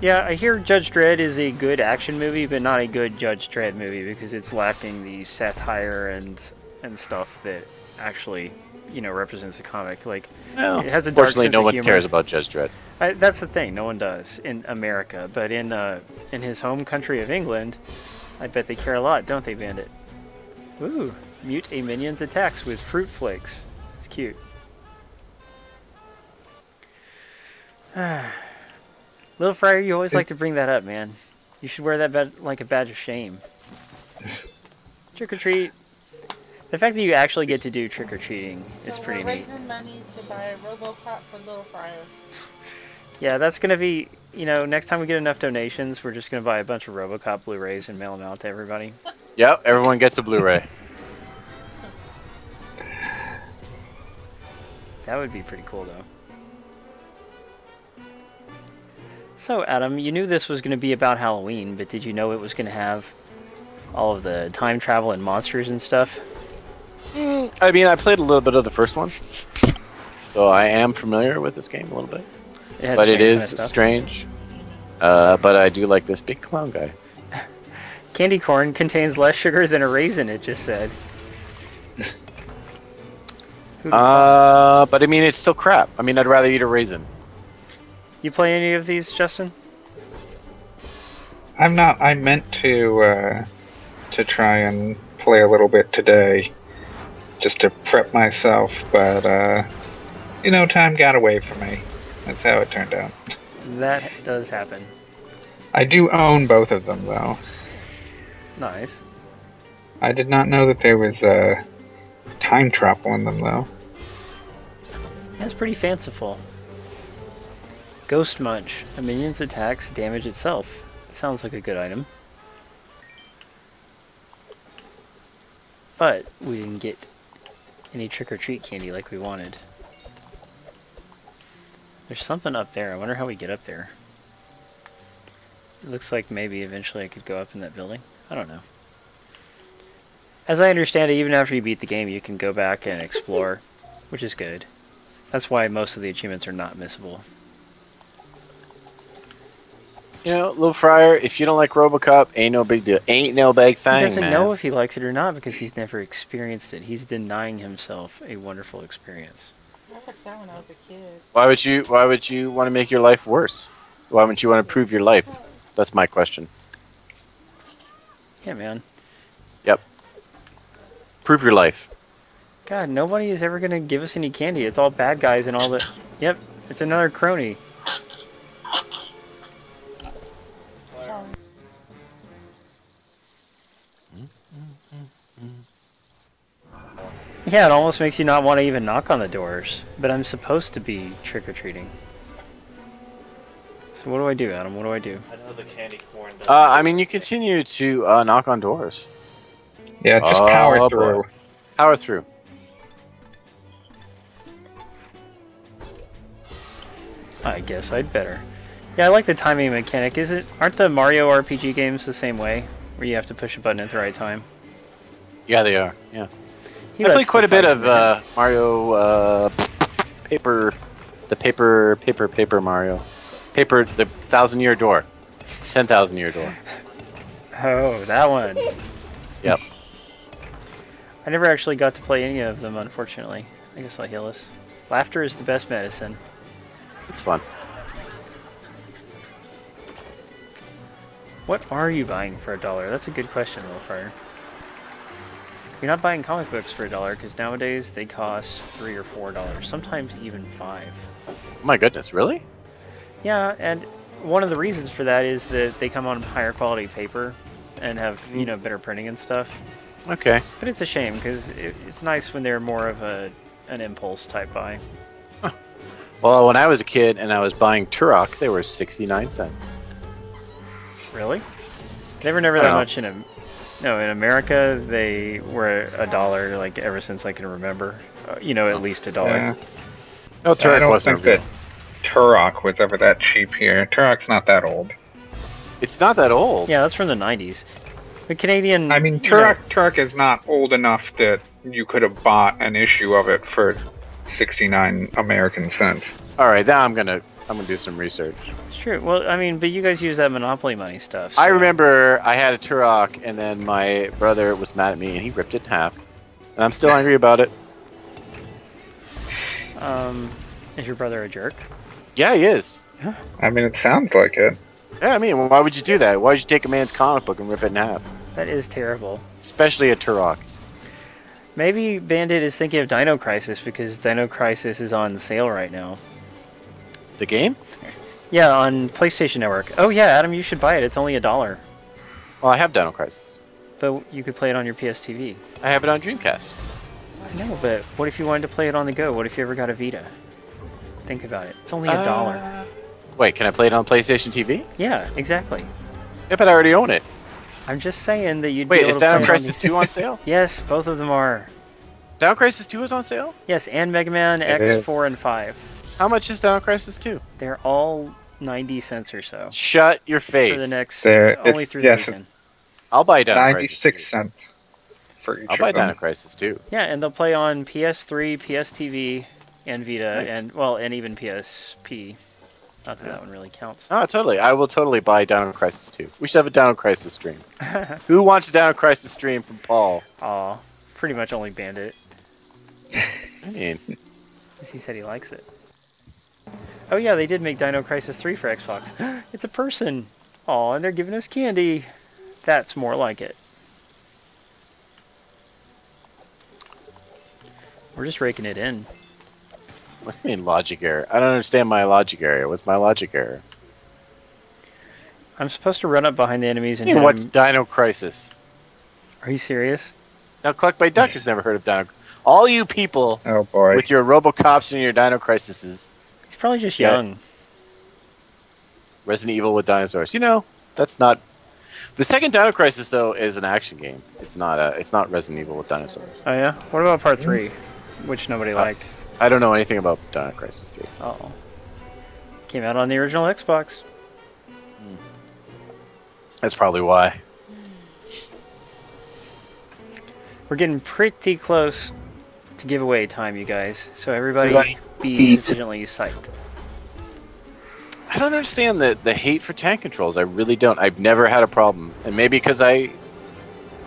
Yeah, I hear Judge Dredd is a good action movie, but not a good Judge Dredd movie because it's lacking the satire and stuff that actually, you know, represents the comic. Like, Well, it has a dark fortunately, sense no of one humor. cares about Judge Dredd. That's the thing. No one does in America, but in his home country of England, I bet they care a lot, don't they, Bandit? Ooh, mute a minion's attacks with fruit flakes. It's cute. Little Friar, you always like to bring that up, man. You should wear that like a badge of shame. Trick or treat. The fact that you actually get to do trick or treating is pretty we're neat. raising money to buy a RoboCop for Little Friar. Yeah, that's gonna be, you know, next time we get enough donations, we're just gonna buy a bunch of RoboCop Blu-rays and mail them out to everybody. Yep, everyone gets a Blu-ray. That would be pretty cool, though. So, Adam, you knew this was gonna be about Halloween, but did you know it was gonna have all of the time travel and monsters and stuff? I mean, I played a little bit of the first one, so I am familiar with this game a little bit. It had But the it same is kind of stuff. strange. But I do like this big clown guy. Candy corn contains less sugar than a raisin, it just said. But I mean, it's still crap. I mean, I'd rather eat a raisin. You play any of these, Justin? I'm not. I meant to try and play a little bit today, just to prep myself. But you know, time got away from me. That's how it turned out. That does happen. I do own both of them, though. Nice. I did not know that there was time travel in them, though. That's pretty fanciful. Ghost Munch. A minion's attacks damage itself. Sounds like a good item. But we didn't get any trick-or-treat candy like we wanted. There's something up there. I wonder how we get up there. It looks like maybe eventually I could go up in that building. I don't know. As I understand it, even after you beat the game, you can go back and explore, which is good. That's why most of the achievements are not missable. You know, Little Fryer, if you don't like RoboCop, ain't no big deal. Ain't no big thing, He doesn't man. know if he likes it or not because he's never experienced it. He's denying himself a wonderful experience. I watched that when I was a kid. Why would you want to make your life worse? Why wouldn't you want to improve your life? That's my question. Yeah, man. Yep. Prove your life. God, nobody is ever gonna give us any candy. It's all bad guys and all the. Yep, it's another crony. Sorry. Yeah, it almost makes you not want to even knock on the doors. But I'm supposed to be trick-or-treating. So what do I do, Adam? What do I do? I know the candy corn. I mean, you continue to knock on doors. Yeah, just Oh, power boy. through. Power through. I guess I'd better. Yeah, I like the timing mechanic. Aren't the Mario RPG games the same way? Where you have to push a button at the right time? Yeah, they are. Yeah. He I lets played quite the a bit fighting of in. Mario paper Mario. Paper, the 1,000-year door. 10,000-year door. Oh, that one. Yep. I never actually got to play any of them, unfortunately. I guess I'll heal us. Laughter is the best medicine. It's fun. What are you buying for $1? That's a good question, Willfire. You're not buying comic books for $1 because nowadays they cost $3 or $4, sometimes even $5. Oh my goodness, really? Yeah, and one of the reasons for that is that they come on higher quality paper and have better printing and stuff. Okay. But it's a shame because it's nice when they're more of an impulse type buy. Well, when I was a kid and I was buying Turok, they were 69 cents. Really? They were never that Oh. much in America they were $1 like ever since I can remember. At least $1. Yeah. No, I Turok don't wasn't think real. that Turok was ever that cheap here. Turok's not that old. It's not that old. Yeah, that's from the 90s. The Canadian... I mean, Turok is not old enough that you could have bought an issue of it for 69 American cents. All right, now I'm gonna do some research. It's true. Well, I mean, but you guys use that Monopoly money stuff. I so- remember I had a Turok, and then my brother was mad at me, and he ripped it in half. And I'm still angry about it. Is your brother a jerk? Yeah, he is. I mean, it sounds like it. Yeah, I mean, why would you do that? Why would you take a man's comic book and rip it in half? That is terrible. Especially a Turok. Maybe Bandit is thinking of Dino Crisis because Dino Crisis is on sale right now. The game? Yeah, on PlayStation Network. Oh yeah, Adam, you should buy it. It's only $1. Well, I have Dino Crisis. But you could play it on your PS TV. I have it on Dreamcast. I know, but what if you wanted to play it on the go? What if you ever got a Vita? Think about it. It's only $1. Wait, can I play it on PlayStation TV? Yeah, exactly. Yeah, but I already own it. I'm just saying that you'd Wait, be able is to play Dino it on Crisis the- 2 on sale? Yes, both of them are. Dino Crisis 2 is on sale? Yes, and Mega Man It X is. 4 and 5. How much is Dino Crisis 2? They're all 90 cents or so Shut your face. for the next There- only it's- through yes, the weekend. I'll buy Dino Crisis 96 2. cents for each I'll buy of them. Dino Crisis 2. Yeah, and they'll play on PS3, PS TV, and Vita, Nice. and even PSP. Not that that one really counts. Oh, totally. I will totally buy Dino Crisis 2. We should have a Dino Crisis stream. Who wants a Dino Crisis stream from Paul? Aw, pretty much only Bandit, I mean, because he said he likes it. Oh yeah, they did make Dino Crisis 3 for Xbox. It's a person! Aw, and they're giving us candy! That's more like it. We're just raking it in. what do you mean logic error? I don't understand my logic error. What's my logic error? I'm supposed to run up behind the enemies and I mean, hit what's 'em- Dino Crisis? Are you serious? Now, Cluck by Duck has never heard of Dino. All you people Oh boy. with your RoboCops and your Dino Crises, He's probably just Yeah. young. Resident Evil with dinosaurs. You know, that's not. The second Dino Crisis though is an action game. It's not a. It's not Resident Evil with dinosaurs. Oh yeah? What about part 3? Which nobody liked. I don't know anything about Dino Crisis 3. Uh-oh. Came out on the original Xbox. That's probably why. We're getting pretty close to giveaway time, you guys. So everybody, be sufficiently psyched. I don't understand the hate for tank controls. I really don't. I've never had a problem. And maybe because I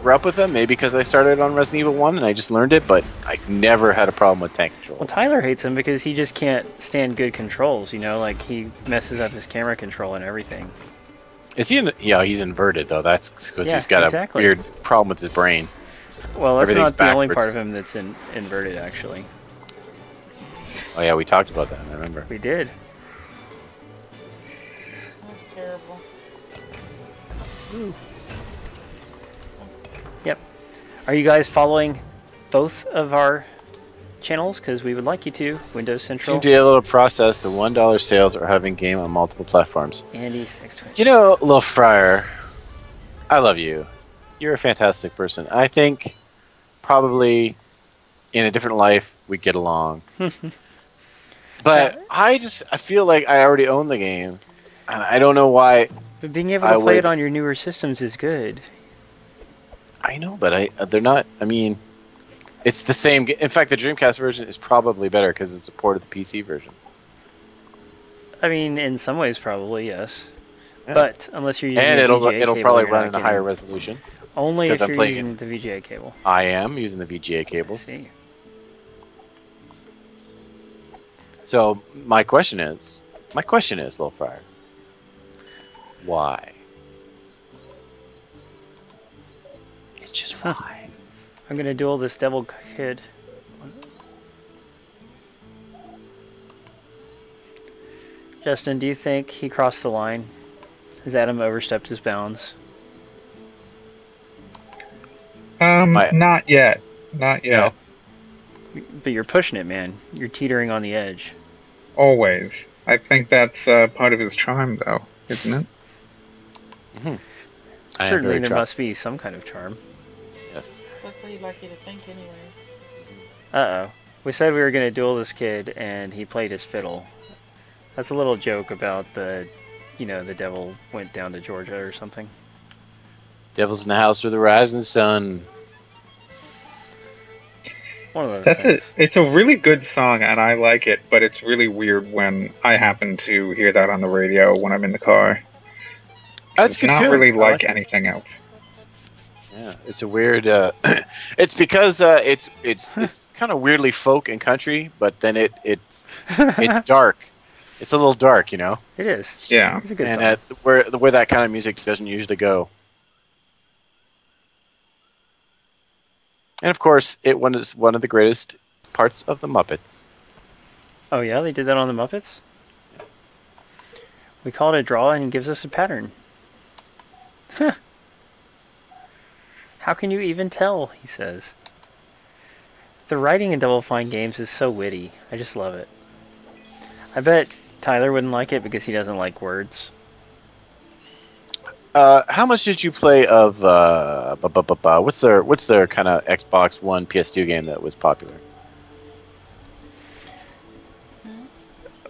grew up with them, maybe because I started on Resident Evil 1 and I just learned it, but I never had a problem with tank controls. Well, Tyler hates them because he just can't stand good controls, you know, like he messes up his camera control and everything. Is he yeah, he's inverted though. That's because he's got a weird problem with his brain. Well, that's Everything's not the only backwards. part of him that's inverted, actually. Oh yeah, we talked about that, I remember. We did. That's terrible. Yep. Are you guys following both of our channels? Because we would like you to. Windows Central. Seem to be able to process the $1 sales or having game on multiple platforms. Andy 620. You know, Lil Friar, I love you. You're a fantastic person. I think probably in a different life we'd get along. But I feel like I already own the game. And I don't know why. But being able to play it on your newer systems is good. I know, but they're not. I mean, it's the same. In fact, the Dreamcast version is probably better because it supported the PC version. I mean, in some ways, probably yes. Yeah. But unless you're using And the it'll VGA it'll cable, probably you're run not in a getting- higher resolution. Only if 'cause I'm you're playing using the VGA cable. I am using the VGA I cables. see. So my question is, Lil Friar, why? It's just why. I'm gonna duel this devil kid. Justin, do you think he crossed the line? Has Adam overstepped his bounds? Not yet. Not yet. But you're pushing it, man. You're teetering on the edge. Always. I think that's part of his charm, though, isn't it? I am Certainly very there charmed. must be some kind of charm. Yes. That's what you'd like you to think anyway. Uh-oh. We said we were going to duel this kid, and he played his fiddle. That's a little joke about the devil went down to Georgia or something. Devil's in the house with the rising sun. One of those That's things. it. It's a really good song, and I like it, but it's really weird when I happen to hear that on the radio when I'm in the car. That's It's good not too. really I like it. anything else. Yeah, it's a weird. It's because it's kind of weirdly folk and country, but then it's dark. It's a little dark, you know. It is. Yeah. It's a good And song. where that kind of music doesn't usually go. And of course, it was one of the greatest parts of the Muppets. Oh yeah, they did that on the Muppets? We call it a draw and he gives us a pattern. Huh. How can you even tell, he says. The writing in Double Fine games is so witty. I just love it. I bet Tyler wouldn't like it because he doesn't like words. How much did you play of what's their kind of Xbox One PS2 game that was popular?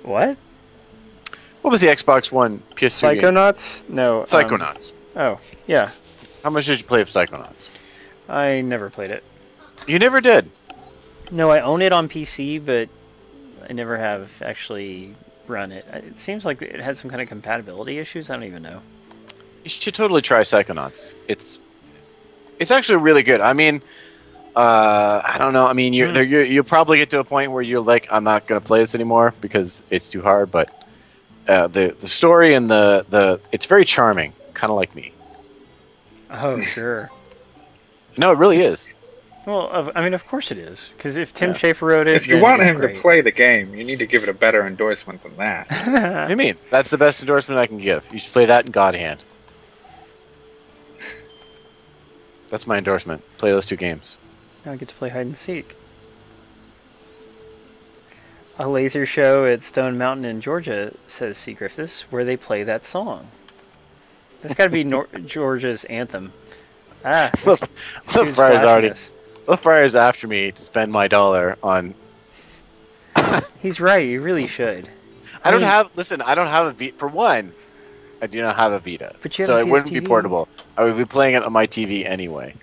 What? What was the Xbox One PS2 game? Psychonauts? No. Psychonauts. Oh, yeah. How much did you play of Psychonauts? I never played it. You never did. No, I own it on PC, but I never have actually run it. It seems like it had some kind of compatibility issues. I don't even know. You should totally try Psychonauts. It's actually really good. I mean, I don't know. I mean, you'll probably get to a point where you're like, I'm not going to play this anymore because it's too hard. But the story and it's very charming, kind of like me. Oh, sure. No, it really is. Well, I mean, of course it is. Because if Tim Yeah. Schafer wrote it, If you then want it's him great. to play the game, you need to give it a better endorsement than that. What do you mean? That's the best endorsement I can give. You should play that in God Hand. That's my endorsement. Play those two games. Now I get to play hide and seek. A laser show at Stone Mountain in Georgia, says C. Griffiths, where they play that song. That's got to be Georgia's anthem. Ah, Lil he was Friar's already. flashing us. Lil Friar's after me to spend my dollar on. He's right. You really should. I don't mean- have. Listen, I don't have a Vita. For one, I do not have a Vita, But you have so a it wouldn't be PS TV. portable. I would be playing it on my TV anyway.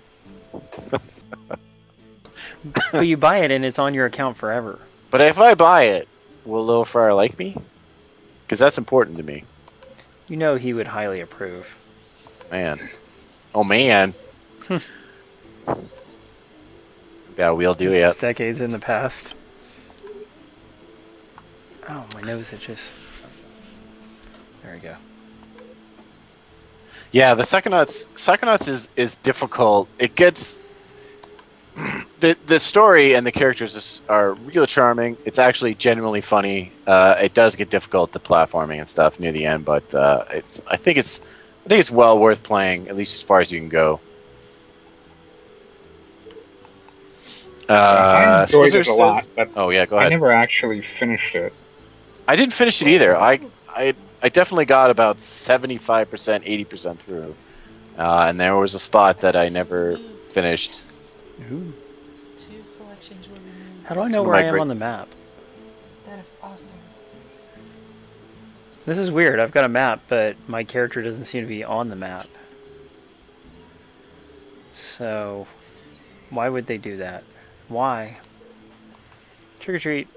But you buy it and it's on your account forever. But if I buy it, will Little Friar like me? Because that's important to me. You know he would highly approve. Man. Oh, man. Yeah, we'll do This is it. decades in the past. Oh, my nose itches. There we go. Yeah, the Psychonauts is difficult. It gets... The story and the characters are really charming. It's actually genuinely funny. It does get difficult, the platforming and stuff near the end, but I think it's well worth playing, at least as far as you can go. I enjoyed it a Swizzers lot, says- but oh yeah, go I ahead. never actually finished it. I didn't finish it either. I definitely got about 75%, 80% through, and there was a spot that I never finished. Ooh. 2 collections will be moved. How do I Some know of where my I am great- on the map? That is awesome. This is weird. I've got a map, but my character doesn't seem to be on the map. So, why would they do that? Why? Trick or treat.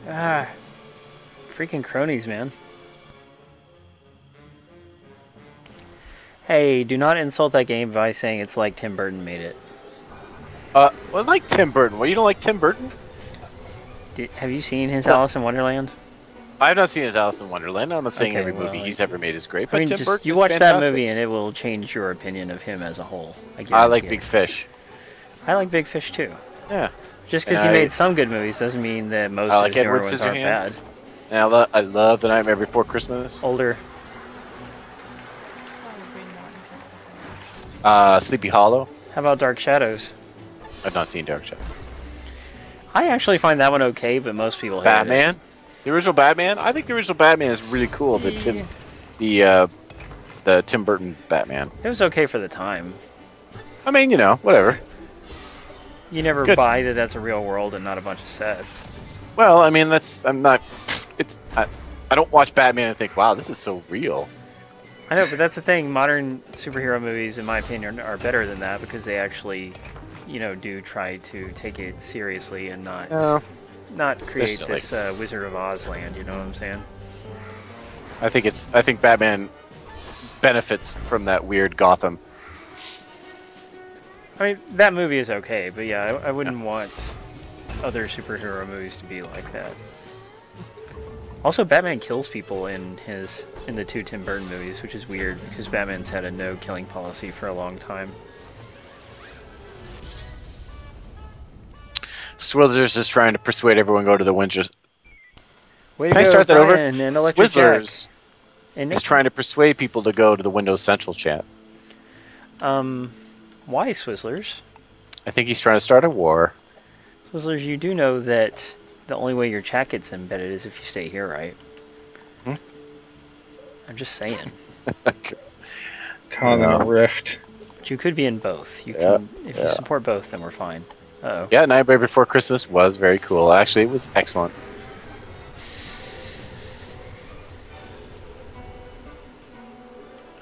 Ah. Freaking cronies, man. Hey, do not insult that game by saying it's like Tim Burton made it. Well, I like Tim Burton. What, you don't like Tim Burton? Have you seen his Well- Alice in Wonderland? I have not seen his Alice in Wonderland. I'm not saying Okay, every movie well, he's ever made is great, but I mean, Tim just Burton you is watch that fantastic. movie and it will change your opinion of him as a whole. I I like guarantee Big it. Fish. I like Big Fish too. Yeah. Just because And he I- made some good movies doesn't mean that most I of like his newer Edward ones aren't Scissorhands. bad. And I love The Nightmare Before Christmas. Older. Probably Green Mountain. Sleepy Hollow. How about Dark Shadows? I've not seen Dark Shadow. I actually find that one okay, but most people hate it. Batman. The original Batman. I think the original Batman is really cool. The Tim Burton Batman. It was okay for the time. I mean, you know, whatever. You never Good. buy that that's a real world and not a bunch of sets. Well, I mean, I'm not. I don't watch Batman and think, wow, this is so real. I know, but that's the thing. Modern superhero movies, in my opinion, are better than that because they actually, do try to take it seriously and not create silly. this Wizard of Oz land. You know what I'm saying? I think Batman benefits from that weird Gotham. I mean, that movie is okay, but yeah, I wouldn't want other superhero movies to be like that. Also, Batman kills people in the 2 Tim Burton movies, which is weird because Batman's had a no killing policy for a long time. Swizzlers is trying to persuade everyone to go to the Windsor. Way Can to I go, start that over? Brian, and Electric Swizzlers Jack. And is trying to persuade people to go to the Windows Central chat. why Swizzlers? I think he's trying to start a war. Swizzlers, you do know that the only way your chat gets embedded is if you stay here, right? Hmm? I'm just saying. Causing a rift. But you could be in both. You Yeah, can, if you support both, then we're fine. Uh-oh. Yeah, Nightmare Before Christmas was very cool. Actually, it was excellent.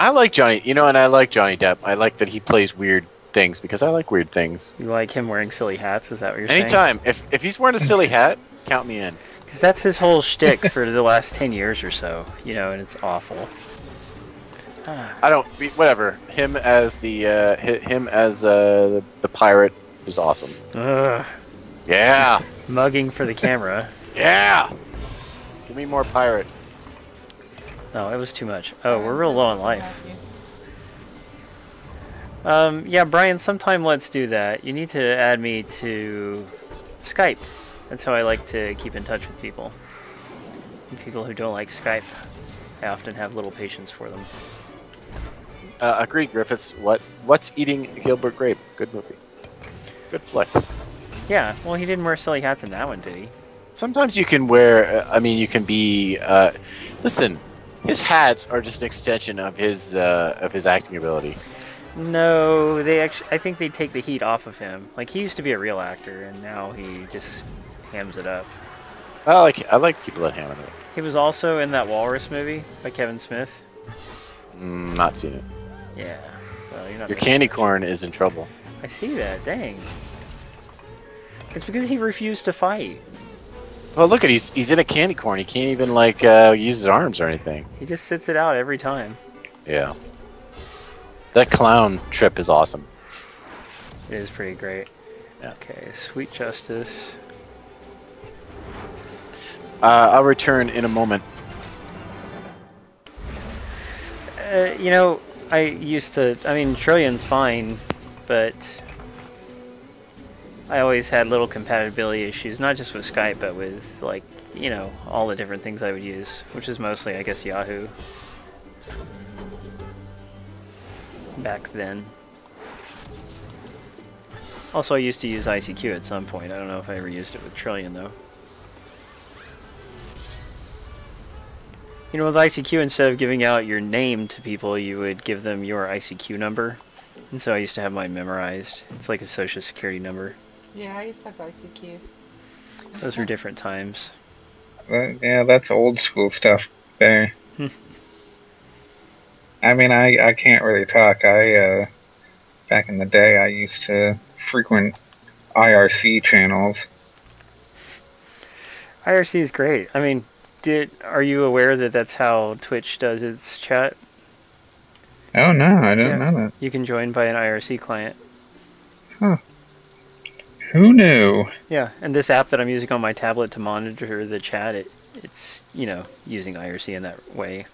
I like Johnny, and I like Johnny Depp. I like that he plays weird things because I like weird things. You like him wearing silly hats? Is that what you're saying? Anytime, if he's wearing a silly hat, count me in. Because that's his whole shtick for the last 10 years or so, and it's awful. I don't, whatever. Him as the pirate is awesome. Ugh. Yeah, Mugging for the camera. yeah. Give me more pirate. No, it was too much. Oh, we're real Says low on something life. about you. Yeah, Brian, sometime let's do that. You need to add me to Skype. That's how I like to keep in touch with people. And people who don't like Skype, I often have little patience for them. Agreed, Griffiths. What's Eating Gilbert Grape? Good movie. Good flick. Yeah, well, he didn't wear silly hats in that one, did he? Sometimes you can wear. You can be. Listen, his hats are just an extension of his acting ability. No, I think they take the heat off of him. Like, he used to be a real actor, and now he just hams it up. I like people that ham it. He was also in that Walrus movie by Kevin Smith. Not seen it. Yeah. Well, you're not Your missing candy much. corn is in trouble. I see that. Dang. It's because he refused to fight. Well, look at he's in a candy corn. He can't even like use his arms or anything. He just sits it out every time. Yeah. That clown trip is awesome. It is pretty great. Yeah. Okay, Sweet Justice. I'll return in a moment. You know, I mean, Trillion's fine, but I always had little compatibility issues, not just with Skype, but with, like, you know, all the different things I would use, which is mostly, I guess, Yahoo. Back then. Also, I used to use ICQ at some point. I don't know if I ever used it with Trillion, though. You know, with ICQ, instead of giving out your name to people, you would give them your ICQ number. And so I used to have mine memorized. It's like a social security number. Yeah, I used to have ICQ. Those were different times. Yeah, that's old school stuff there. I mean, I can't really talk. Back in the day, I used to frequent IRC channels. IRC is great. I mean, are you aware that that's how Twitch does its chat? Oh no, I didn't know that. You can join by an IRC client. Huh. Who knew? Yeah, and this app that I'm using on my tablet to monitor the chat, it's, you know, using IRC in that way.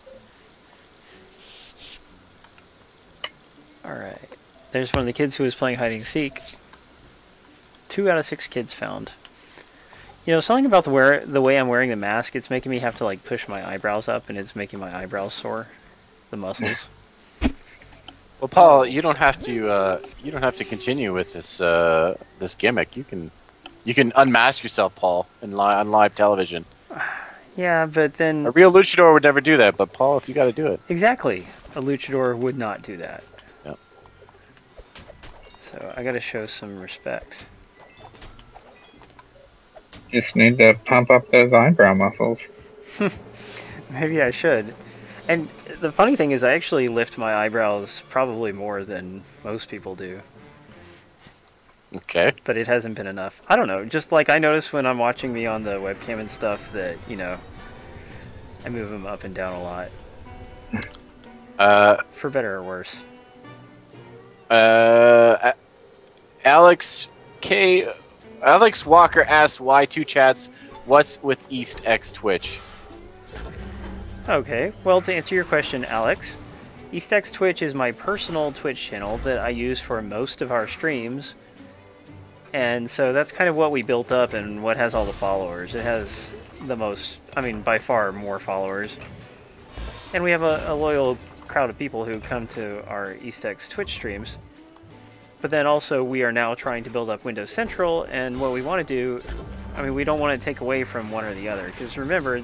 Alright. There's one of the kids who was playing hide and seek. 2 out of 6 kids found. You know, something about the way I'm wearing the mask, it's making me have to, like, push my eyebrows up, and it's making my eyebrows sore. The muscles. Well, Paul, you don't have to continue with this this gimmick. You can unmask yourself, Paul, on live television. Yeah, but then... A real luchador would never do that, but Paul, if you got to do it. Exactly. A luchador would not do that. Yep. So I got to show some respect. Just need to pump up those eyebrow muscles. Maybe I should. And the funny thing is I actually lift my eyebrows probably more than most people do. Okay. But it hasn't been enough. I don't know. Just like I notice when I'm watching me on the webcam and stuff that, you know, I move them up and down a lot. For better or worse. Alex Walker asks why 2 chats, what's with East X Twitch? Okay, well, to answer your question, Alex, EastX Twitch is my personal Twitch channel that I use for most of our streams. And so that's kind of what we built up and what has all the followers. It has the most, I mean, by far more followers. And we have a loyal crowd of people who come to our EastX Twitch streams. But then also we are now trying to build up Windows Central, and what we want to do, I mean, we don't want to take away from one or the other. Because remember,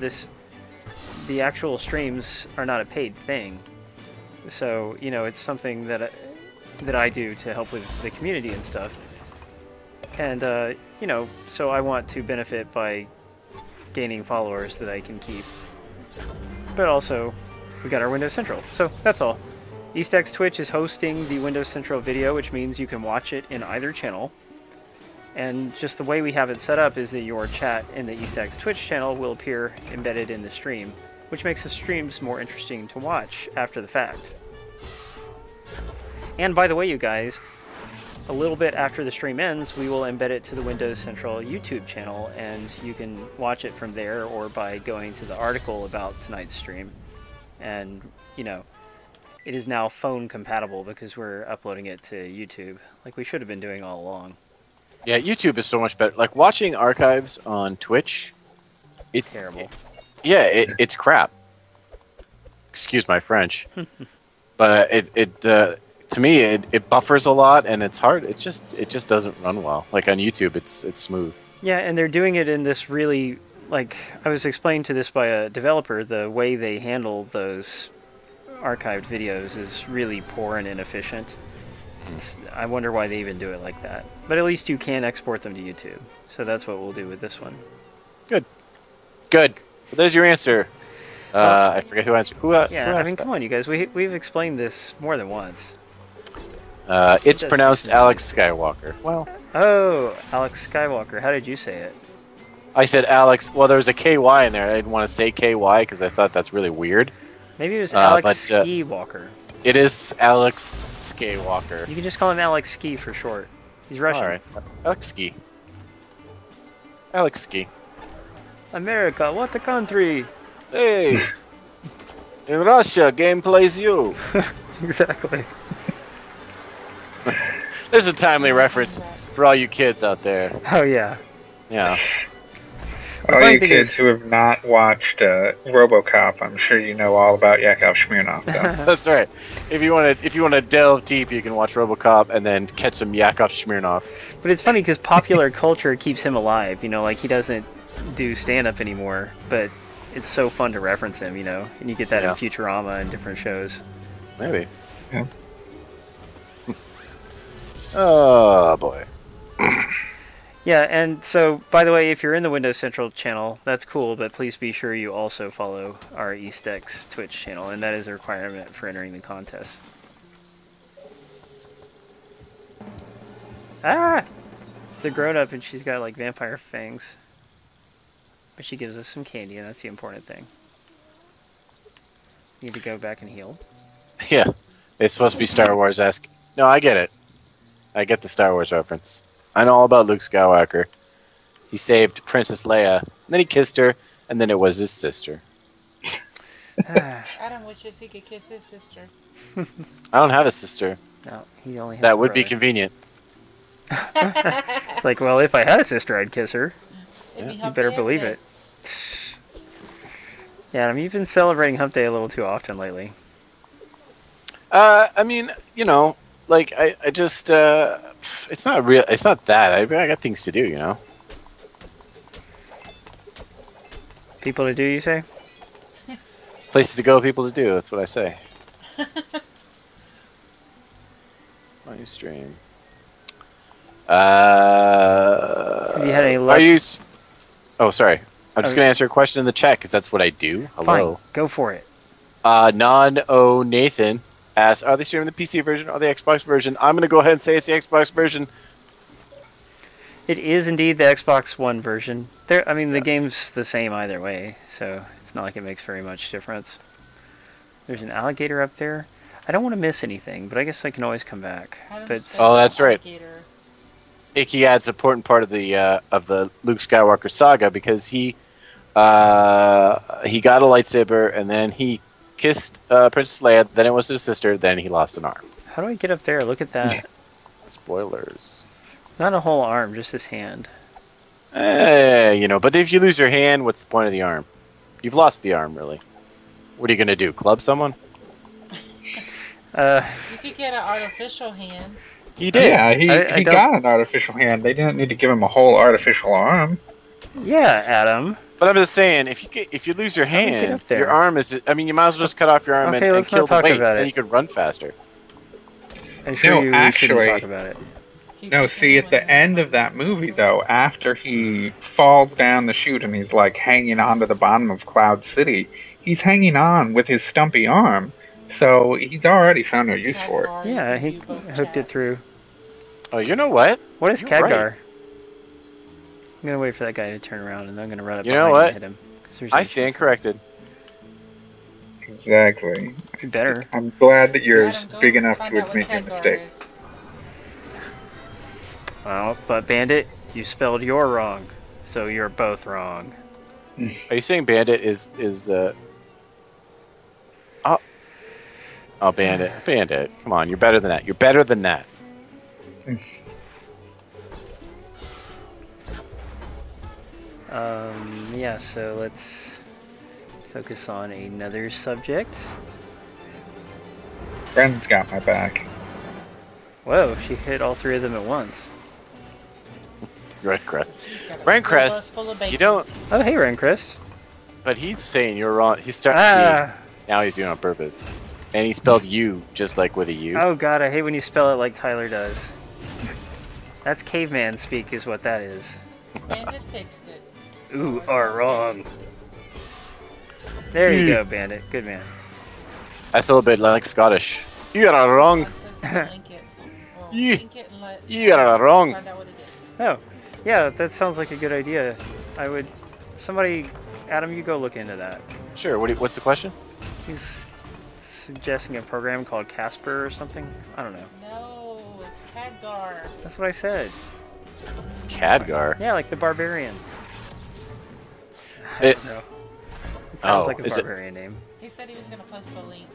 the actual streams are not a paid thing. So, you know, it's something that I do to help with the community and stuff. And, you know, so I want to benefit by gaining followers that I can keep. But also, we got our Windows Central. So, that's all. EastX Twitch is hosting the Windows Central video, which means you can watch it in either channel. And just the way we have it set up is that your chat in the EastX Twitch channel will appear embedded in the stream, which makes the streams more interesting to watch after the fact. And by the way, you guys, a little bit after the stream ends, we will embed it to the Windows Central YouTube channel, and you can watch it from there or by going to the article about tonight's stream. And, you know, it is now phone compatible because we're uploading it to YouTube, like we should have been doing all along. Yeah, YouTube is so much better. Like, watching archives on Twitch, Terrible. It's crap. Excuse my French. But to me, it buffers a lot, and it's hard. It just doesn't run well. Like on YouTube, it's smooth. Yeah, and they're doing it in this really, like, I was explained to this by a developer, the way they handle those archived videos is really poor and inefficient. I wonder why they even do it like that. But at least you can export them to YouTube. So that's what we'll do with this one. Good. Well, there's your answer. I forget who answered. Who yeah, who I asked mean, that? come on, you guys. We've explained this more than once. It's pronounced Alex Skywalker. Well, Oh, Alex Skywalker. How did you say it? I said Alex. Well, there was a KY in there. I didn't want to say KY because I thought that's really weird. Maybe it was Alex but, Skywalker. It is Alex Skywalker. You can just call him Alex Ski for short. He's Russian. All right, Alex Ski. Alex Ski. America, what the country? Hey, in Russia, game plays you. Exactly. There's a timely reference for all you kids out there. Oh yeah. Yeah. All funny you thing kids is- who have not watched RoboCop, I'm sure you know all about Yakov Smirnoff. Though. That's right. If you want to delve deep, you can watch RoboCop and then catch some Yakov Smirnoff. But it's funny because popular culture keeps him alive. You know, like he doesn't do stand-up anymore, but it's so fun to reference him. You know, and you get that Yeah. in Futurama and different shows. Maybe. Yeah. Oh boy. Yeah, and so, by the way, if you're in the Windows Central channel, that's cool, but please be sure you also follow our EastX Twitch channel, and that is a requirement for entering the contest. Ah! It's a grown-up, and she's got, like, vampire fangs. But she gives us some candy, and that's the important thing. Need to go back and heal. Yeah. It's supposed to be Star Wars-esque. No, I get it. I get the Star Wars reference. I know all about Luke Skywalker. He saved Princess Leia, and then he kissed her, and then it was his sister. Adam wishes he could kiss his sister. I don't have a sister. No, he only has That a would be brother. convenient. It's like, well, if I had a sister, I'd kiss her. It'd be You Hump better Day believe every it. Yeah, Adam, you've been celebrating Hump Day a little too often lately. I mean, you know, like, I just, it's not real, it's not that. I got things to do, you know? People to do, you say? Places to go, people to do, that's what I say. My stream. Have you had any luck? Are you... Oh, sorry. I'm just Okay. going to answer a question in the chat, because that's what I do. Hello. Fine, go for it. Non-O Nathan asks, are they streaming the PC version or the Xbox version? I'm going to go ahead and say it's the Xbox version. It is indeed the Xbox One version. There, I mean, the game's the same either way, so it's not like it makes very much difference. There's an alligator up there. I don't want to miss anything, but I guess I can always come back. Adam's But favorite Oh, that's right. alligator. Icky adds an important part of the Luke Skywalker saga because he got a lightsaber and then he kissed Princess Leia. Then it was his sister. Then he lost an arm. how do I get up there? Look at that. Spoilers. Not a whole arm, just his hand. You know, but if you lose your hand, what's the point of the arm? You've lost the arm, really. What are you gonna do? Club someone? You could get an artificial hand. He did. Yeah, he I don't- got an artificial hand. They didn't need to give him a whole artificial arm. Yeah, Adam. But I'm just saying, if you lose your do you get hand, up there? your arm is. I mean, you might as well just cut off your arm Okay, and let's kill not the talk weight, about then it. you could run faster. I'm sure No, you actually- shouldn't talk about it. Keep No, it see, at the going. end of that movie, though, after he falls down the chute and he's, like, hanging onto the bottom of Cloud City, he's hanging on with his stumpy arm. So he's already found no use for it. Khadgar, Yeah, you he do both hooked it chats. through. Oh, you know what? What is You're Khadgar? right. I'm gonna wait for that guy to turn around, and I'm gonna run up You behind know him what? and hit him. 'Cause there's I no stand chance. corrected. Exactly. You better. I'm glad that you're Adam, go big enough find to out what admit your Khadgar mistake. is. Well, but Bandit, you spelled your wrong, so you're both wrong. Are you saying Bandit is Oh, Bandit. Bandit. Come on, you're better than that. You're better than that. Yeah, so let's focus on another subject. Brendan's got my back. Whoa, she hit all three of them at once. Rencrest. He's got a Rencrest, bus full of bacon. you don't. Oh, hey, Rencrest. But he's saying you're wrong. He's starting to see. Ah! Now he's doing it on purpose. And he spelled you just like with a U. Oh god, I hate when you spell it like Tyler does. That's caveman speak is what that is. Bandit fixed it. Ooh, are wrong. There you go, Bandit. Good man. That's a little bit like Scottish. You got it wrong. It says link it. Well, Yeah. link it and let You got it wrong. find out what it is. Oh, yeah, that sounds like a good idea. I would. Somebody, Adam, you go look into that. Sure. What's the question? He's suggesting a program called Casper or something. I don't know. No, it's Khadgar. That's what I said. Khadgar. Yeah, like the barbarian. I It- don't know. It sounds Oh, like a is it- barbarian name. He said he was gonna post a link.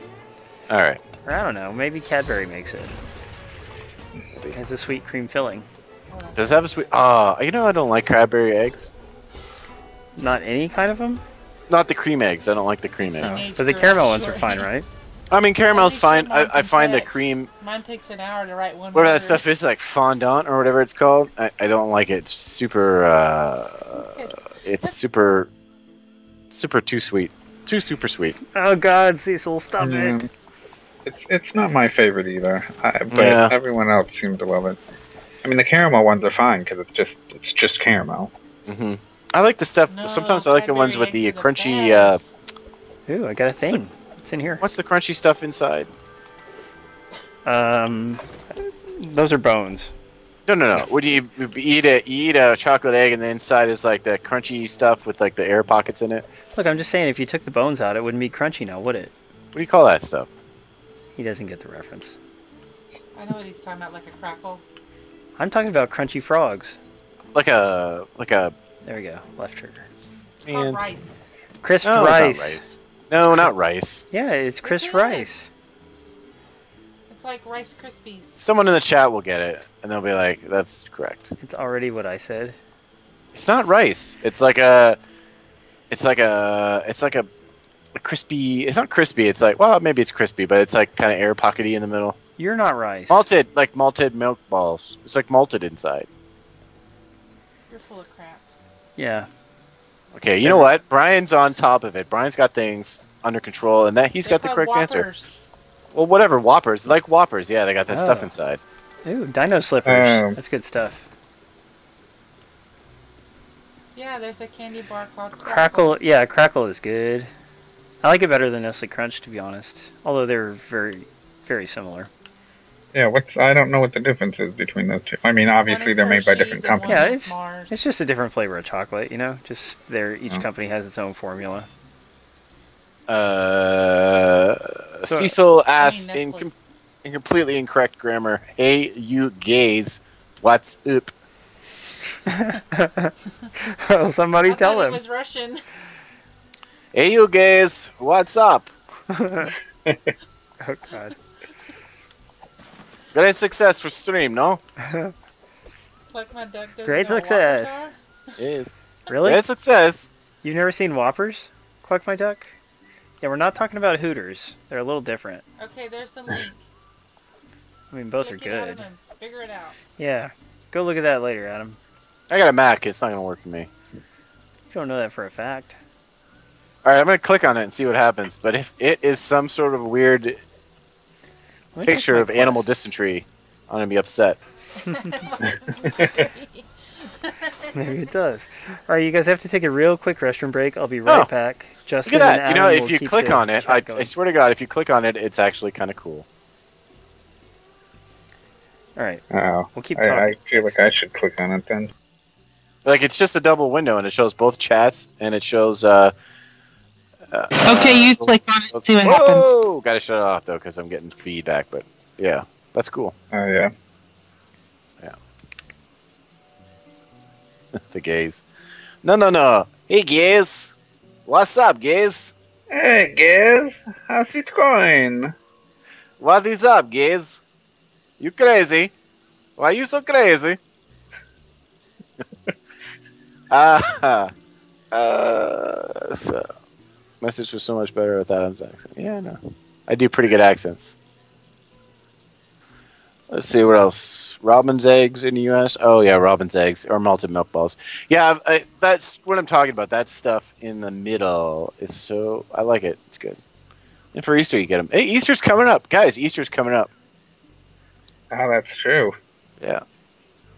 All right. Or I don't know. Maybe Cadbury makes it. It has a sweet cream filling. Does it have a sweet? You know I don't like cranberry eggs. Not any kind of them, Not the cream eggs. I don't like the cream eggs. Teenage but the girl, caramel ones are sure. fine, right? I mean, caramel's Only fine. mine I find the takes- cream, Mine takes an hour to write one. whatever that word. stuff is, like fondant or whatever it's called. I don't like it. It's super. It's super too sweet. Too super sweet. Oh God, Cecil, stop Yeah. it! It's not my favorite either, but Yeah. everyone else seemed to love it. I mean, the caramel ones are fine because it's just caramel. Hmm I like the stuff. No, Sometimes I like the ones with Cadbury the eggs are crunchy. best. Ooh, I got a thing. It's in here. What's the crunchy stuff inside? Those are bones. No. When you eat a chocolate egg and the inside is like the crunchy stuff with like the air pockets in it. Look, I'm just saying, if you took the bones out, it wouldn't be crunchy now, would it? What do you call that stuff? He doesn't get the reference. I know what he's talking about, like a crackle. I'm talking about crunchy frogs. Like a There we go. Left trigger. It's man. called rice. Crisp No, rice. it's not rice. No, not rice. Yeah, it's crisp is. rice. It's like Rice Krispies. Someone in the chat will get it, and they'll be like, "That's correct." It's already what I said. It's not rice. It's like a crispy. It's not crispy. It's like, well, maybe it's crispy, but it's like kind of air pockety in the middle. You're not rice. Malted milk balls. It's like malted inside. You're full of crap. Yeah. Okay, you know what? Brian's on top of it. Brian's got things under control, and that he's They're got the called correct answer. Whoppers. Well, whatever. Whoppers, like Whoppers. Yeah, they got that stuff Oh. inside. Ooh, dino slippers. Um, That's good stuff. Yeah, there's a candy bar called Crackle, yeah, Crackle is good. I like it better than Nestle Crunch, to be honest. Although they're very, very similar. Yeah, I don't know what the difference is between those two. I mean, obviously they're made by different companies. Yeah, One is it's Mars. it's just a different flavor of chocolate, you know. Just each Oh. company has its own formula. Cecil asks in, Nestle. in completely incorrect grammar. Hey, you gays, what's up? Well, somebody I tell thought him. it was Russian. Hey, you gays, what's up? Oh God. Great success for stream, no? Like my duck doesn't Great know what success. Whoppers are. Yes. Really? Great success. You've never seen Whoppers? Cluck my duck? Yeah, we're not talking about Hooters. They're a little different. Okay, there's the link. I mean, both are Click it out good. of them. Figure it out. Yeah. Go look at that later, Adam. I got a Mac. It's not gonna work for me. You don't know that for a fact. All right, I'm gonna click on it and see what happens. But if it is some sort of weird Let me picture check of my animal Quest. dysentery, I'm gonna be upset. Maybe it does. All right, you guys have to take a real quick restroom break. I'll be right Oh, back. Justin Look at and that. You know, Adam if will you keep click the on it, chat I going. swear to God, if you click on it, it's actually kind of cool. All right, Oh, we'll keep I talking. feel like I should click on it then. Like it's just a double window, and it shows both chats, and it shows. Okay, you click on it and see what happens. Whoa! Gotta shut it off though, because I'm getting feedback. But yeah, that's cool. Oh yeah. The gays. No. Hey gays, what's up, gays? Hey guys, how's it going? What is up, gays? You crazy? Why you so crazy? So message was so much better with Adam's accent. Yeah, I know. I do pretty good accents. Let's see what else. Robin's eggs in the U.S. Oh yeah, Robin's eggs or malted milk balls. Yeah, that's what I'm talking about. That stuff in the middle is so I like it. It's good. And for Easter, you get them. Hey, Easter's coming up, guys. Easter's coming up. Oh, that's true. Yeah.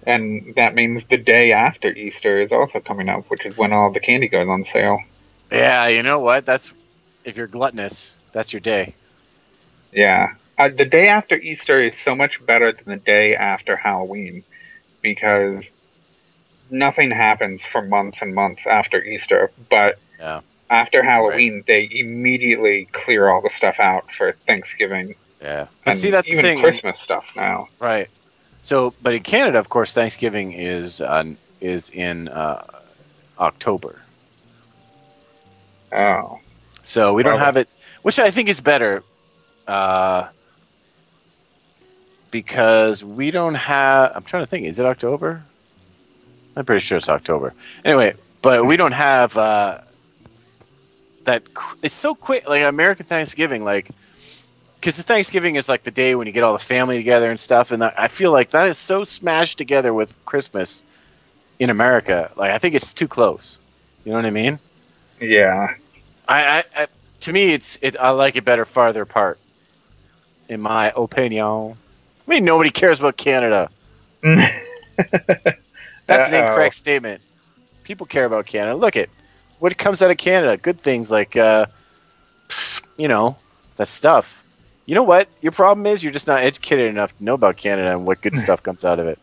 And that means the day after Easter is also coming up, which is when all the candy goes on sale. Yeah, you know what? That's if you're gluttonous, that's your day. Yeah. The day after Easter is so much better than the day after Halloween because nothing happens for months and months after Easter, but Yeah. after Halloween, they immediately clear all the stuff out for Thanksgiving. Yeah. But And see, that's the even thing. Christmas stuff now. Right. So, but in Canada, of course, Thanksgiving is in October. Oh. So we don't Well, have it, which I think is better, because we don't have. I'm trying to think. Is it October? I'm pretty sure it's October. Anyway, but we don't have that. It's so quick, like American Thanksgiving, like. Because the Thanksgiving is like the day when you get all the family together and stuff, and I feel like that is so smashed together with Christmas in America. Like I think it's too close. You know what I mean? Yeah. I to me, I like it better farther apart. In my opinion, I mean nobody cares about Canada. That's an incorrect statement. People care about Canada. Look at what comes out of Canada. Good things like that stuff. You know what? Your problem is you're just not educated enough to know about Canada and what good stuff comes out of it.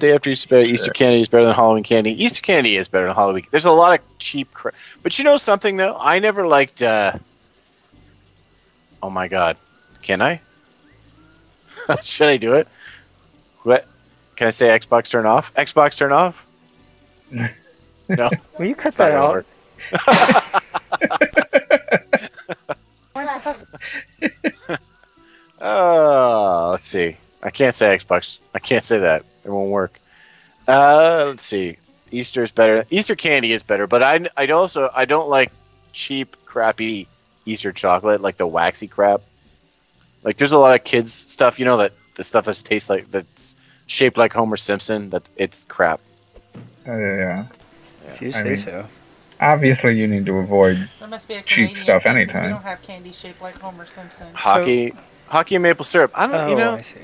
Day after Easter candy is better than Halloween candy. Easter candy is better than Halloween. There's a lot of cheap crap. But you know something, though? I never liked... oh, my God. Can I? Should I do it? What? Can I say Xbox turn off? Xbox turn off? No. Will you cut that out? Let's see. I can't say Xbox. I can't say that. It won't work. Let's see. Easter is better. Easter candy is better, but I don't like cheap, crappy Easter chocolate, like the waxy crap. Like there's a lot of kids stuff, that the stuff that tastes like that's shaped like Homer Simpson. That it's crap. Yeah. If you say so. Obviously, you need to avoid There must be a cheap Canadian stuff thing, 'cause anytime. We don't have candy shaped like Homer Simpson. Hockey and maple syrup. I don't. I see.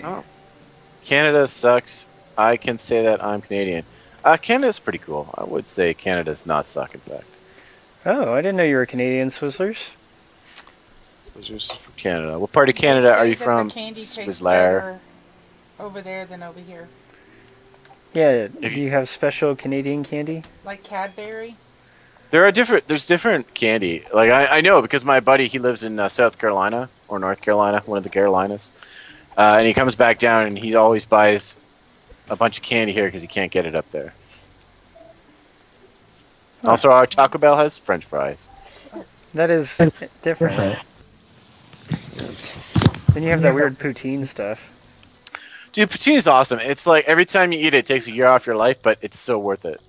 Canada sucks. I can say that I'm Canadian. Canada's pretty cool. I would say Canada does not suck. In fact. Oh, I didn't know you were Canadian, Swizzlers. Swizzlers from Canada. What part of Canada are you Say that from? the candy tastes Swizzler. better over there than over here. Yeah, do you have special Canadian candy? Like Cadbury. There's different candy. Like I know because my buddy, he lives in South Carolina or North Carolina, one of the Carolinas, and he comes back down and he always buys a bunch of candy here because he can't get it up there. Also, our Taco Bell has French fries. That is different. Then you have that weird poutine stuff. Dude, poutine is awesome. It's like every time you eat it, it takes a year off your life, but it's so worth it.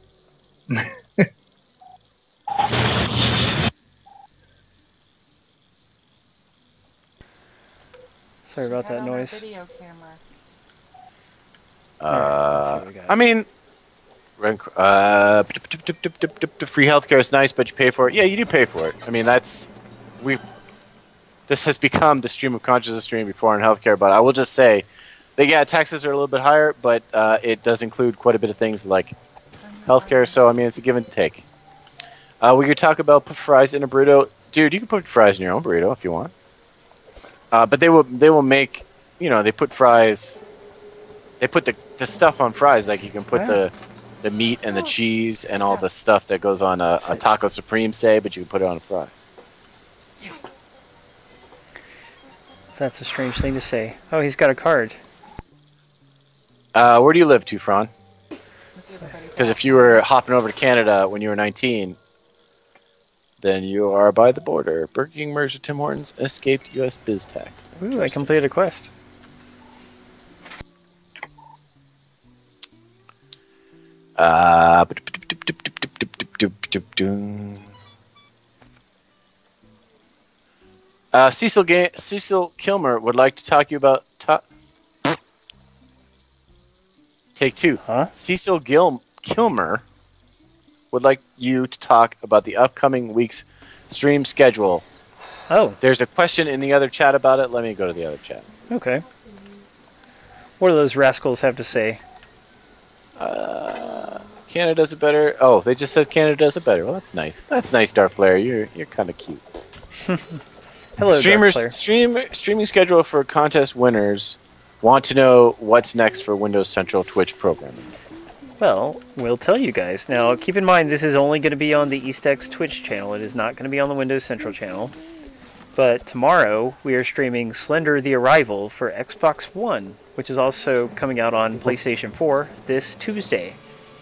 Sorry about that noise. Video camera. I mean, free healthcare is nice, but you pay for it. Yeah, you do pay for it. I mean, this has become the stream of consciousness stream before in healthcare, but I will just say, taxes are a little bit higher, but it does include quite a bit of things like healthcare. So I mean, it's a give and take. We could talk about put fries in a burrito, dude. You can put fries in your own burrito if you want. But they will make, they put fries. They put the stuff on fries, like you can put the meat and the cheese and all the stuff that goes on a taco supreme, say, but you can put it on a fry. That's a strange thing to say. Oh, he's got a card. Where do you live, Tufron? Because if you were hopping over to Canada when you were 19, then you are by the border. Burger King merged with Tim Hortons, escaped U.S. biz tax. Ooh, I completed a quest. Cecil Kilmer would like to talk to you about... Take two. Huh? Cecil Kilmer would like you to talk about the upcoming week's stream schedule. Oh. There's a question in the other chat about it. Let me go to the other chats. Okay. What do those rascals have to say? Canada does it better. Oh, they just said Canada does it better. Well, that's nice. That's nice, Dark Player. You're kind of cute. Hello, Streamers Dark Player. streaming schedule for contest winners want to know what's next for Windows Central Twitch programming. Well, we'll tell you guys. Now, keep in mind, this is only going to be on the EastX Twitch channel. It is not going to be on the Windows Central channel. But tomorrow, we are streaming Slender the Arrival for Xbox One, which is also coming out on PlayStation 4 this Tuesday.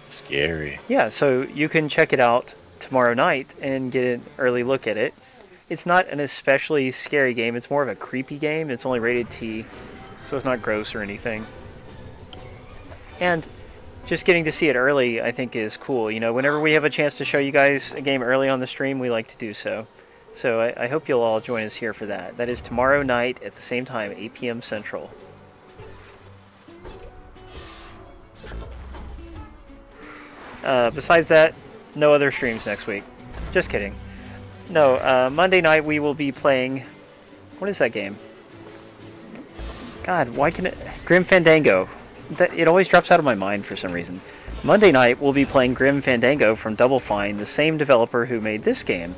Scary. Yeah, so you can check it out tomorrow night and get an early look at it. It's not an especially scary game. It's more of a creepy game. It's only rated T, so it's not gross or anything. And just getting to see it early, I think, is cool. You know, whenever we have a chance to show you guys a game early on the stream, we like to do so. So I hope you'll all join us here for that. That is tomorrow night at the same time, 8 p.m. Central. Besides that, no other streams next week. Just kidding. No, Monday night we will be playing... What is that game? God, why can it... Grim Fandango. It always drops out of my mind for some reason. Monday night we'll be playing Grim Fandango from Double Fine, the same developer who made this game.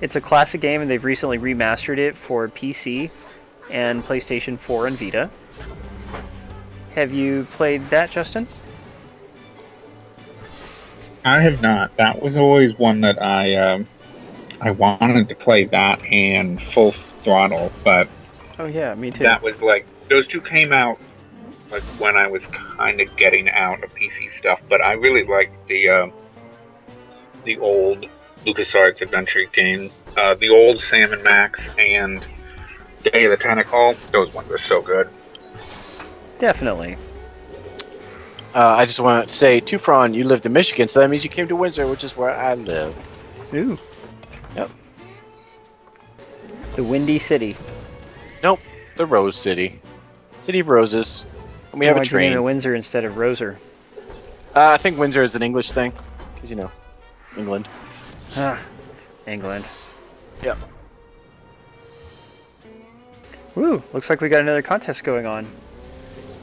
It's a classic game and they've recently remastered it for PC and PlayStation 4 and Vita. Have you played that, Justin? I have not. That was always one that I wanted to play, that and Full Throttle, but Oh yeah, me too. that was like, those two came out like when I was kind of getting out of PC stuff, but I really liked the old LucasArts adventure games, the old Sam and Max and Day of the Tentacle. Those ones were so good. Definitely. I just want to say, Tufron, you lived in Michigan, so that means you came to Windsor, which is where I live. Ooh. Yep. The Windy City. Nope. The Rose City. City of Roses. And we have a Why'd you name it train. Windsor instead of Roser? I think Windsor is an English thing. Because, you know, England. Ah, England. Yep. Woo, looks like we got another contest going on.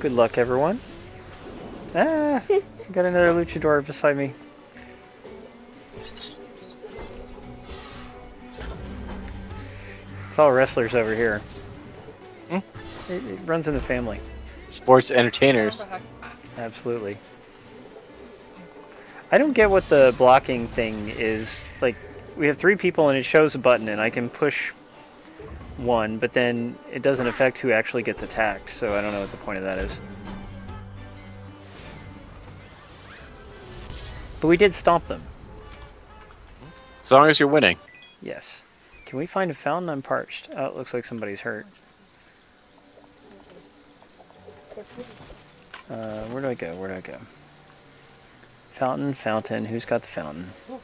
Good luck, everyone. Ah, got another luchador beside me. It's all wrestlers over here. Hmm? It runs in the family. Sports entertainers. Absolutely. I don't get what the blocking thing is. Like, we have 3 people and it shows a button and I can push one, but then it doesn't affect who actually gets attacked, so I don't know what the point of that is. But we did stomp them. As long as you're winning. Yes. Can we find a fountain? I'm parched. Oh, it looks like somebody's hurt. Where do I go? Where do I go? Fountain, fountain. Who's got the fountain? Ooh,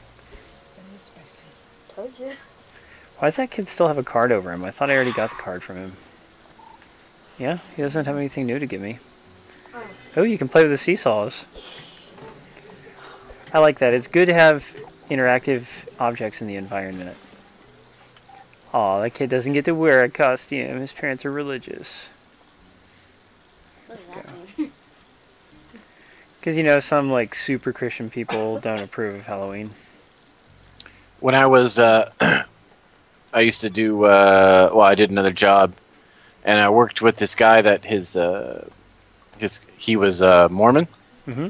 that is spicy. Told you. Why does that kid still have a card over him? I thought I already got the card from him. Yeah, he doesn't have anything new to give me. Oh, you can play with the seesaws. I like that. It's good to have interactive objects in the environment. Aw, that kid doesn't get to wear a costume. His parents are religious. What does that mean? Because, you know, some, like, super Christian people don't approve of Halloween. When I was, I used to do, well, I did another job, and I worked with this guy that he was Mormon. Mm-hmm.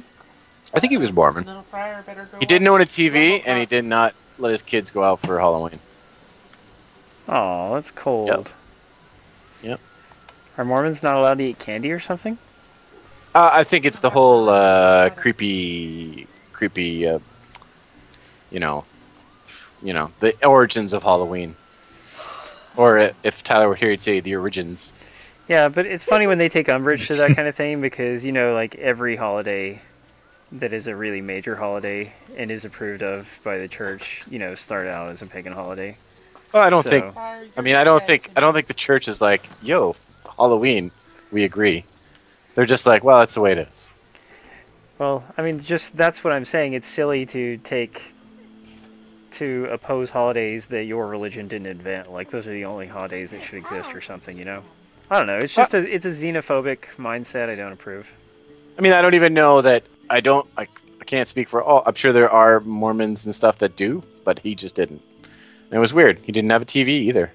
I think he was Mormon. Little Friar better go He didn't own watch a TV, Robocop. and he did not let his kids go out for Halloween. Aw, that's cold. Yep. Are Mormons not allowed to eat candy or something? I think it's the whole creepy, you know, the origins of Halloween. Or if Tyler were here, he'd say the origins. Yeah, but it's funny when they take umbrage to that kind of thing because, you know, like every holiday that is a really major holiday and is approved of by the church, you know, started out as a pagan holiday. Well, I don't So- think. I mean, I don't think the church is like, yo, Halloween, we agree. They're just like, well, that's the way it is. Well, I mean, just that's what I'm saying. It's silly to oppose holidays that your religion didn't invent. Like, those are the only holidays that should exist or something, you know? I don't know. It's just it's a xenophobic mindset I don't approve. I mean, I don't even know that. I can't speak for all. I'm sure there are Mormons and stuff that do, but he just didn't. And it was weird. He didn't have a TV either.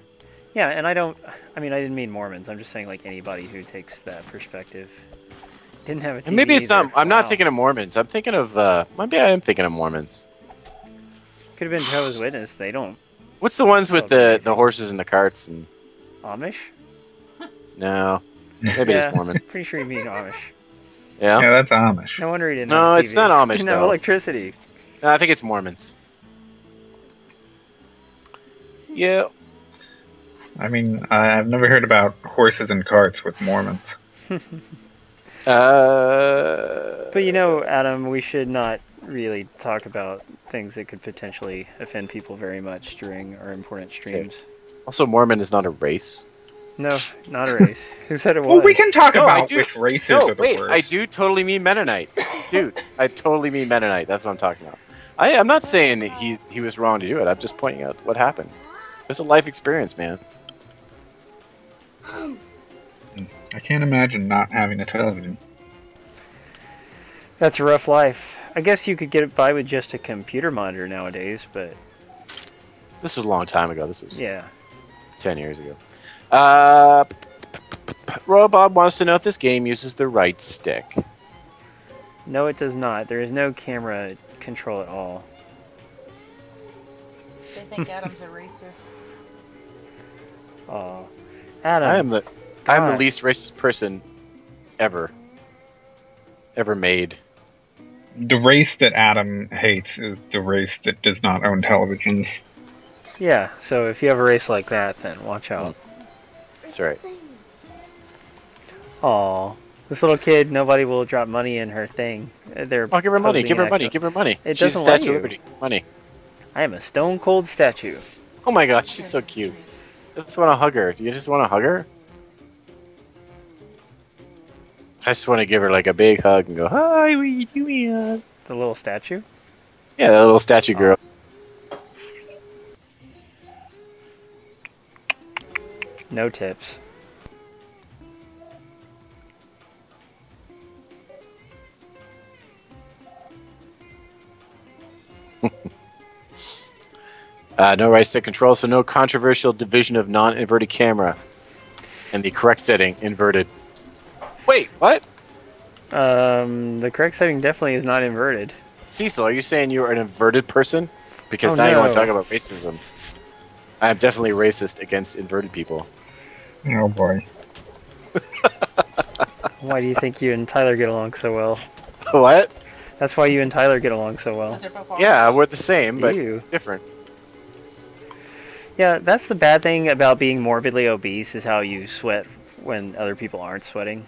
Yeah, and I don't. I mean, I didn't mean Mormons. I'm just saying like anybody who takes that perspective. Didn't have a TV And maybe it's either. not. I'm not Wow. thinking of Mormons. I'm thinking of. Maybe I am thinking of Mormons. Could have been Jehovah's Witness. They don't. What's the ones with the horses and the carts and? Amish? No, maybe Yeah, it's Mormon. pretty sure you mean Amish. Yeah. Yeah, that's Amish. No wonder he didn't. No, have it's TV. not Amish, Didn't have though. electricity. No, I think it's Mormons. Yeah. I mean, I've never heard about horses and carts with Mormons. But you know, Adam, we should not really talk about things that could potentially offend people very much during our important streams. Also, Mormon is not a race. No, not a race. Who said it was? Well, we can talk No, I about do- which races No, are the wait, worst. I do totally mean Mennonite. Dude, I totally mean Mennonite. That's what I'm talking about. I'm not saying that he was wrong to do it. I'm just pointing out what happened. It's a life experience, man. I can't imagine not having a television. That's a rough life. I guess you could get by with just a computer monitor nowadays, but This was a long time ago. This was yeah. 10 years ago. Royal Bob wants to know if this game uses the right stick. No, it does not. There is no camera control at all. They think Adam's a racist. Oh, Adam. I'm the God. least racist person ever made. The race that Adam hates is the race that does not own televisions. Yeah, so if you have a race like that, then watch out. That's right. Aw, this little kid, nobody will drop money in her thing. They're Oh, give her money. posing Give her an money. act- Give her money. It She's a doesn't let Statue of you. Liberty. Money. I am a stone cold statue. Oh my gosh, she's so cute. I just want to hug her. Do you just want to hug her? I just want to give her like a big hug and go, "Hi, what are you doing?" The little statue? Yeah, that little statue girl. No tips. No right stick control, so no controversial division of non-inverted camera. And the correct setting, inverted. Wait, what? The correct setting definitely is not inverted. Cecil, are you saying you're an inverted person? Because Oh, now you want no. to talk about racism. I am definitely racist against inverted people. Oh boy. Why do you think you and Tyler get along so well? What? That's why you and Tyler get along so well. They're both Yeah, we're the same, but Ew. different. Yeah, that's the bad thing about being morbidly obese is how you sweat when other people aren't sweating.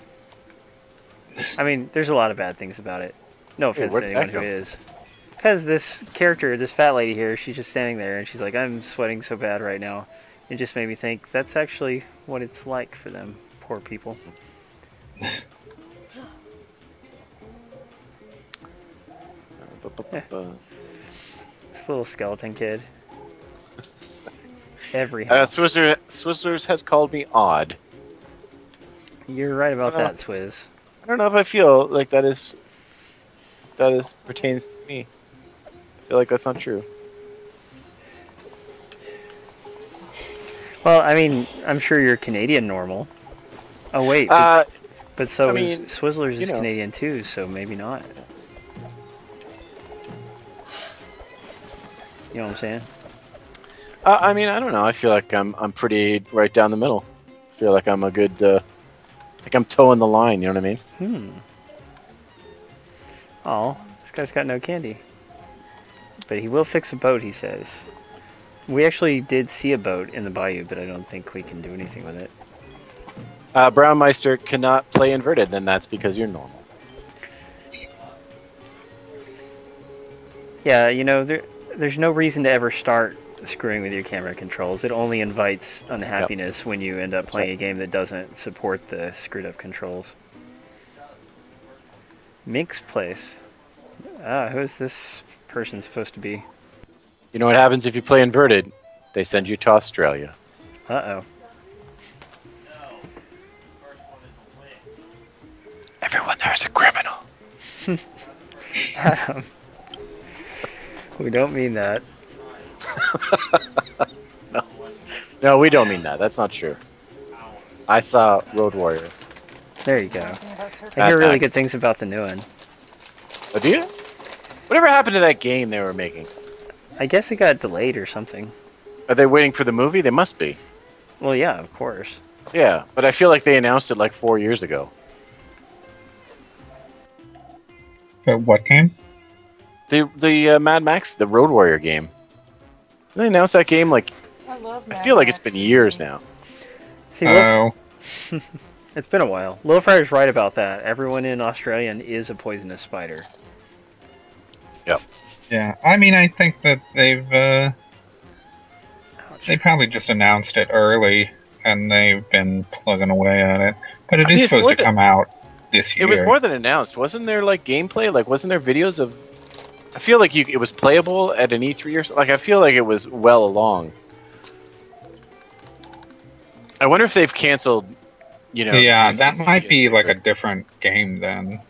I mean, there's a lot of bad things about it. No offense to where'd anyone that who come is. Because this character, this fat lady here, she's just standing there and she's like, I'm sweating so bad right now. It just made me think that's actually what it's like for them, poor people. This little skeleton kid. Every house. Swizzlers has called me odd. You're right about that, Swizz. I don't know if I feel like that is pertains to me. I feel like that's not true. Well, I mean, I'm sure you're Canadian normal. Oh wait, but so I mean, is Swizzlers you is know. Canadian too, so maybe not. You know what I'm saying? I mean, I don't know. I feel like I'm pretty right down the middle. I feel like I'm a good. Like I'm toeing the line. You know what I mean? Oh, this guy's got no candy. But he will fix a boat, he says. We actually did see a boat in the bayou, but I don't think we can do anything with it. Brownmeister cannot play inverted. Then that's because you're normal. Yeah, you know, there's no reason to ever start screwing with your camera controls. It only invites unhappiness when you end up That's playing right. a game that doesn't support the screwed up controls. Mink's Place. Who's this person supposed to be? You know what happens if you play inverted? They send you to Australia. Uh-oh. Everyone there is a criminal. Adam. We don't mean that. No, we don't mean that. That's not true. I saw Road Warrior. There you go. Talking about surfing. I hear really Max. good things about the new one. Oh, do you? Whatever happened to that game they were making? I guess it got delayed or something. Are they waiting for the movie? They must be. Well, yeah, of course. Yeah, but I feel like they announced it like 4 years ago. What game? The Mad Max, the Road Warrior game. Did they announce that game like? I love I Mad feel like it's Max. been years now. See, Lil, Oh, it's been a while. Lil Friar's right about that. Everyone in Australia is a poisonous spider. Yep. yeah. I mean, I think that they've they Ouch. probably just announced it early, and they've been plugging away at it. But it I mean, is it's more supposed to than- come out this year. It was more than announced. Wasn't there like gameplay? Like, wasn't there videos of? I feel like it was playable at an E3 or something. Like, I feel like it was well along. I wonder if they've canceled. You know. Yeah, the that 360 might be PS3 like a version. different game then.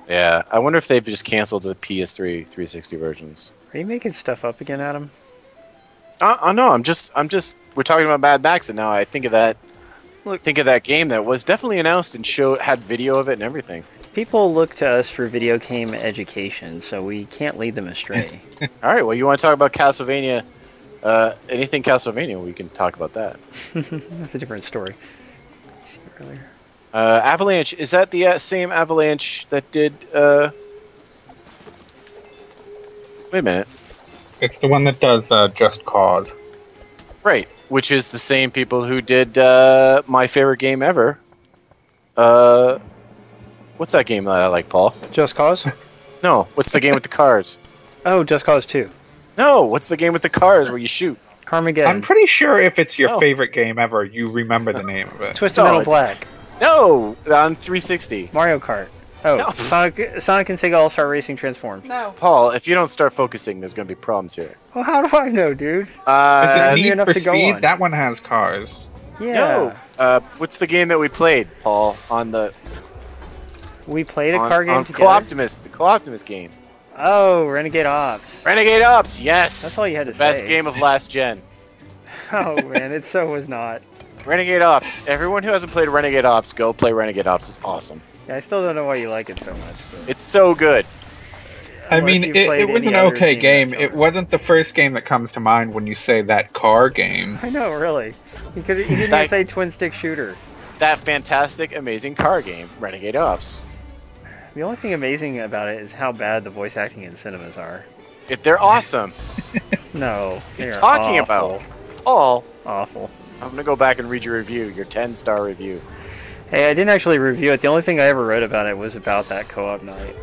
Yeah, I wonder if they've just canceled the PS3 360 versions. Are you making stuff up again, Adam? No, I'm just. We're talking about Mad Max, and now I think of that. Look. Think of that game that was definitely announced and had video of it and everything. People look to us for video game education, so we can't lead them astray. All right, well, you want to talk about Castlevania? Anything Castlevania, we can talk about that. That's a different story. See earlier. Avalanche, is that the same Avalanche that did? Wait a minute. It's the one that does Just Cause. Right, which is the same people who did my favorite game ever. What's that game that I like, Paul? Just Cause? No, what's the game with the cars? Oh, Just Cause 2. No, what's the game with the cars where you shoot? Carmageddon. I'm pretty sure if it's your Oh. favorite game ever, you remember the name of it. Twisted No, Metal it- Black. No, on 360. Mario Kart. Oh, No. Sonic and Sega All-Star Racing Transformed. No. Paul, if you don't start focusing, there's going to be problems here. Well, how do I know, dude? Is Uh, it near Need enough for to go Speed? on. That one has cars. Yeah. No. What's the game that we played, Paul, on the We played a on, car game on together. Co-Optimus, the Co-Optimus game. Oh, Renegade Ops. Renegade Ops, yes. That's all you had to the best say. game of last gen. Oh man, it so was not. Renegade Ops. Everyone who hasn't played Renegade Ops, go play Renegade Ops. It's awesome. Yeah, I still don't know why you like it so much. But It's so good. I unless mean, you've it played was any an other okay game game. in that It genre. wasn't the first game that comes to mind when you say that car game. I know, really. He didn't even That- say twin stick shooter. That fantastic, amazing car game, Renegade Ops. The only thing amazing about it is how bad the voice acting in cinemas are. They're awesome. No, You're they're talking awful. about Paul. Awful. I'm gonna go back and read your review, your 10-star review. Hey, I didn't actually review it. The only thing I ever wrote about it was about that co-op night.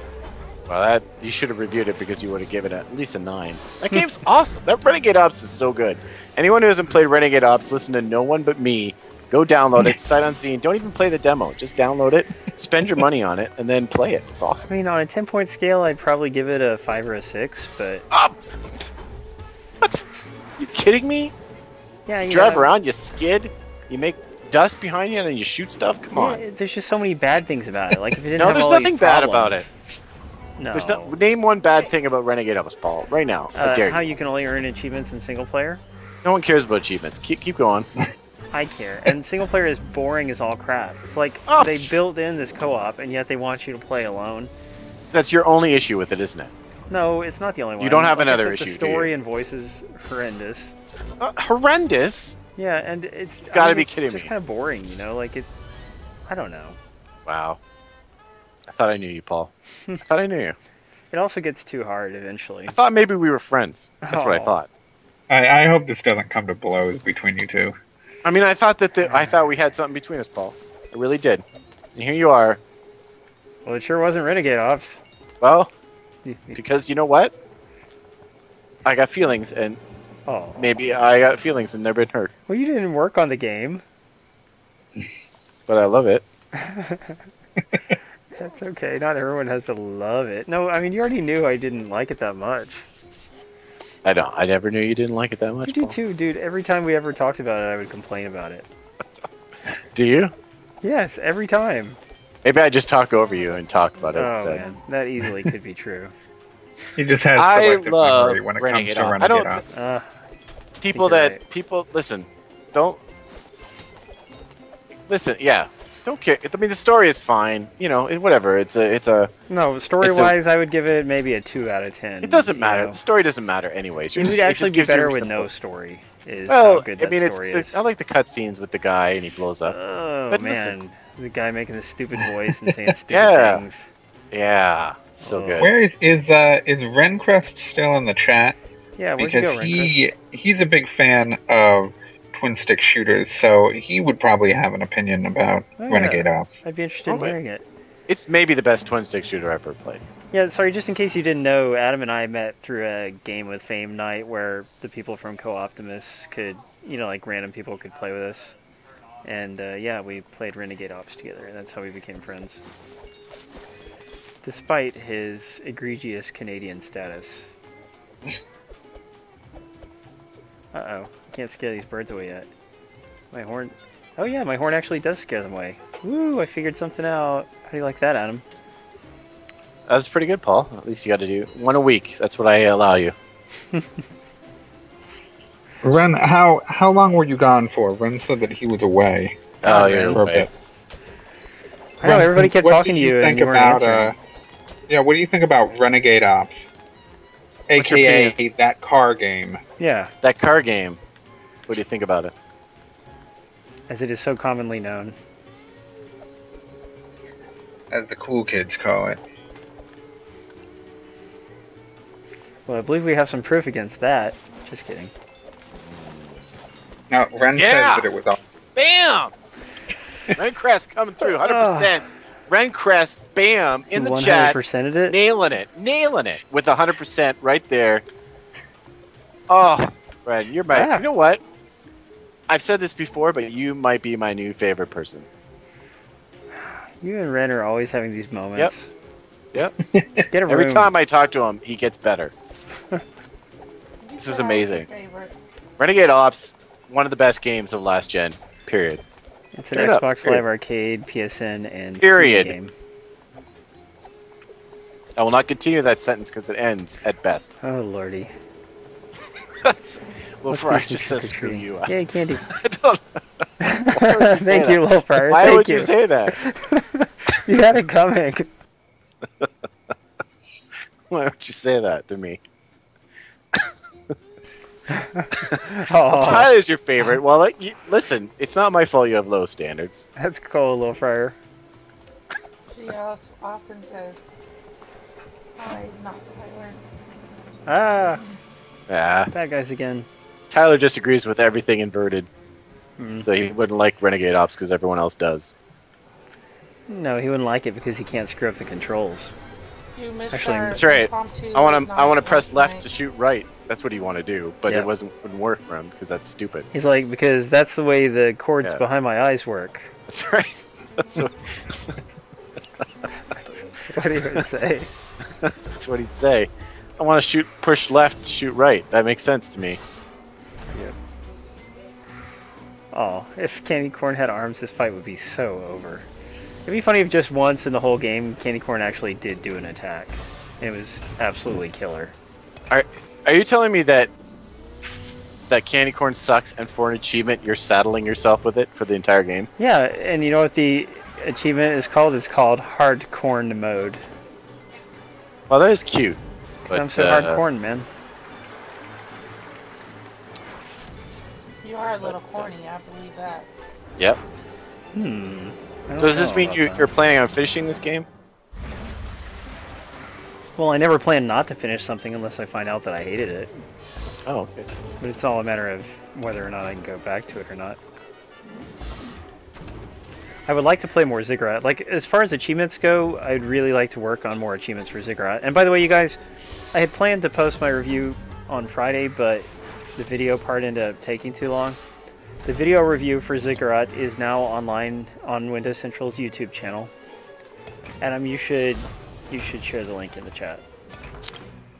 Well, you should have reviewed it because you would have given it at least a 9. That game's awesome. That Renegade Ops is so good. Anyone who hasn't played Renegade Ops, listen to no one but me. Go download it, sight unseen. Don't even play the demo. Just download it, spend your money on it, and then play it. It's awesome. I mean, on a 10-point scale, I'd probably give it a 5 or a 6, but What? You kidding me? yeah, You you drive know, around, you skid, you make dust behind you, and then you shoot stuff? Come on. yeah, there's just so many bad things about it. Like if it didn't No, have there's all nothing these bad problems- about it. No. There's no, name one bad thing about Renegade Ops, Paul, right now. I dare how you. you can only earn achievements in single player. No one cares about achievements. Keep going. I care. And single player is boring as all crap. It's like Oh, they pff. built in this co-op, and yet they want you to play alone. That's your only issue with it, isn't it? No, it's not the only one. You don't have Like I another said, issue, The do you? story and voice is horrendous. Horrendous. Yeah, and it's gotta be it's kidding just me. kind of boring, you know. Like it, I don't know. Wow. I thought I knew you, Paul. I thought I knew you. It also gets too hard eventually. I thought maybe we were friends. That's what I Oh. thought. I hope this doesn't come to blows between you two. I mean, I thought we had something between us, Paul. I really did. And here you are. Well, it sure wasn't Renegade Ops. Well, because you know what? I got feelings, and Oh, maybe I got feelings and never been hurt. well, you didn't work on the game. But I love it. That's okay. Not everyone has to love it. No, I mean you already knew I didn't like it that much. I don't. I never knew you didn't like it that much, You do Paul. too, dude. Every time we ever talked about it, I would complain about it. Do you? Yes, every time. Maybe I just talk over you and talk about it Oh instead. man, that easily could be true. He just has I selective love memory when it Renegade comes to Ops. I Renegade don't- Ops. People you're that right. people listen. Don't Listen, yeah. Don't care. I mean, the story is fine. You know, whatever. It's a. No, story-wise, I would give it maybe a 2 out of 10. It doesn't matter. know. The story doesn't matter anyways. It would actually be better with no story. Is Well, how good that I mean, story is. I like the cutscenes with the guy and he blows up. Oh But man, listen. the guy making the stupid voice and saying stupid Yeah. things. Yeah, it's so Oh. good. Where is Rencrest still in the chat? Yeah, where'd you Because go, Rencrest? he's a big fan of twin stick shooters, so he would probably have an opinion about Oh, yeah. Renegade Ops. I'd be interested in Alright. hearing it. It's maybe the best twin stick shooter I've ever played. Yeah, sorry, just in case you didn't know, Adam and I met through a game with Fame Night where the people from Co-Optimus could, like random people could play with us. And yeah, we played Renegade Ops together, and that's how we became friends. Despite his egregious Canadian status. Uh-oh, can't scare these birds away yet. My horn... Oh yeah, my horn actually does scare them away. Woo, I figured something out. How do you like that, Adam? That's pretty good, Paul. At least you got to do one a week. That's what I allow you. Ren, how long were you gone for? Ren said that he was away. Oh, Oh, you're for a away. bit. I know, everybody kept What talking do to you and think you weren't about, answering. yeah, what do you think about Renegade Ops? What's your AKA opinion? that car game. Yeah, That car game. What do you think about it? as it is so commonly known. As the cool kids call it. Well, I believe we have some proof against that. Just kidding. Now, Ren Yeah! says that it was all... Bam! Rencrest coming through, 100%. Rencrest, bam, in the 100%ed chat. it? Nailing it with 100% right there. Oh, Ren, you're my. Yeah. You know what? I've said this before, but you might be my new favorite person. You and Ren are always having these moments. Yep. Just get a room. Every time I talk to him, he gets better. You This is said I was your amazing. favorite. Renegade Ops, one of the best games of last gen. Period. It's an Straight up, Xbox period. Live Arcade, PSN, and Period. Steam game. I will not continue that sentence because it ends at best. Oh lordy. That's Will Let's Fry do some just says screw trick-or-treating. you. Yay, candy. I don't. Why would you say Thank you, that? Lil Fryer. Why Thank would you. you say that? You had it coming. Why would you say that to me? Oh, Tyler's your favorite. Well, listen, it's not my fault you have low standards. that's cool, Lil Fryer. She also often says, "Hi, not Tyler." Ah, Ah, bad guys again. Tyler just agrees with everything inverted, Hmm. so he wouldn't like Renegade Ops because everyone else does. No, he wouldn't like it because he can't screw up the controls. You missed Actually, our That's right. impromptu I want to night press last left night. to shoot right. That's what you want to do, but Yeah. it wouldn't work for him because that's stupid. He's like, because that's the way the cords Yeah. behind my eyes work. That's right. That's what, What do you even say? that's what he'd say. I want to push left to shoot right. That makes sense to me. Oh, if Candy Corn had arms, this fight would be so over. It'd be funny if just once in the whole game, Candy Corn actually did do an attack. And it was absolutely killer. Are you telling me that Candy Corn sucks, and for an achievement, you're saddling yourself with it for the entire game? Yeah, and you know what the achievement is called? It's called Hard Corn Mode. Well, that is cute. But, I'm so hard corn, man. You are a little corny, I believe that. Yep. I don't So does this know mean about that. you're planning on finishing this game? Well, I never plan not to finish something unless I find out that I hated it. Oh, okay. But it's all a matter of whether or not I can go back to it or not. I would like to play more Ziggurat. Like, as far as achievements go, I'd really like to work on more achievements for Ziggurat. And by the way, you guys, I had planned to post my review on Friday, but the video part ended up taking too long. The video review for Ziggurat is now online on Windows Central's YouTube channel. Adam, you should share the link in the chat.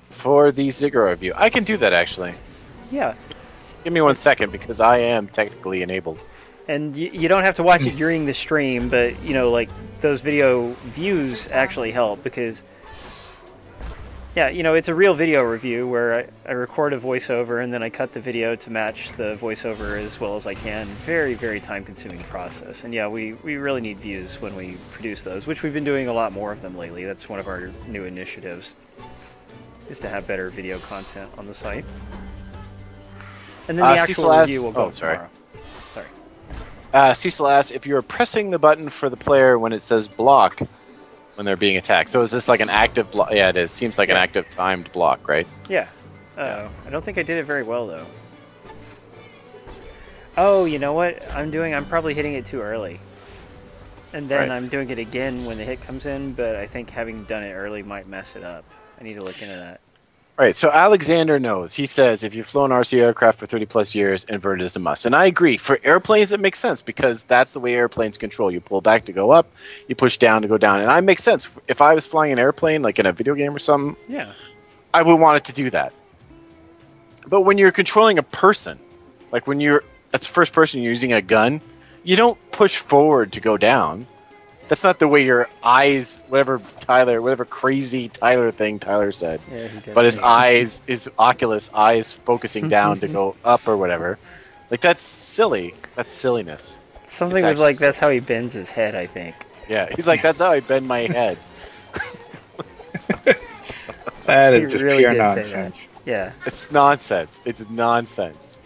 For the Ziggurat review. I can do that, actually. Yeah, Give me 1 second, because I am technically enabled. and you don't have to watch it during the stream, but, you know, like, those video views actually help, because Yeah, you know, it's a real video review where I record a voiceover and then I cut the video to match the voiceover as well as I can. Very, very time-consuming process. And yeah, we really need views when we produce those, which we've been doing a lot more of them lately. That's one of our new initiatives, is to have better video content on the site. And then the actual review will go tomorrow. Sorry. Cecil asks if you're pressing the button for the player when it says block when they're being attacked. So is this like an active block? Yeah, it is. Seems like an active timed block, right? Yeah. Uh-oh. I don't think I did it very well, though. Oh, you know what I'm doing? I'm probably hitting it too early. And then I'm doing it again when the hit comes in, but I think having done it early might mess it up. I need to look into that. Right, so Alexander knows. He says if you've flown RC aircraft for 30 plus years, inverted is a must. And I agree. For airplanes, it makes sense because that's the way airplanes control. You pull back to go up, you push down to go down. And it makes sense. If I was flying an airplane, like in a video game or something, I would want it to do that. But when you're controlling a person, like when you're, that's the first person you're using a gun, you don't push forward to go down. That's not the way your eyes, whatever crazy Tyler thing Tyler said. Yeah, but his eyes, his Oculus eyes focusing down to go up or whatever. Like, that's silly. That's silliness. Something with, like, that's how he bends his head, I think. Yeah, he's like, that's how I bend my head. That is just really pure nonsense. Yeah. It's nonsense. It's nonsense.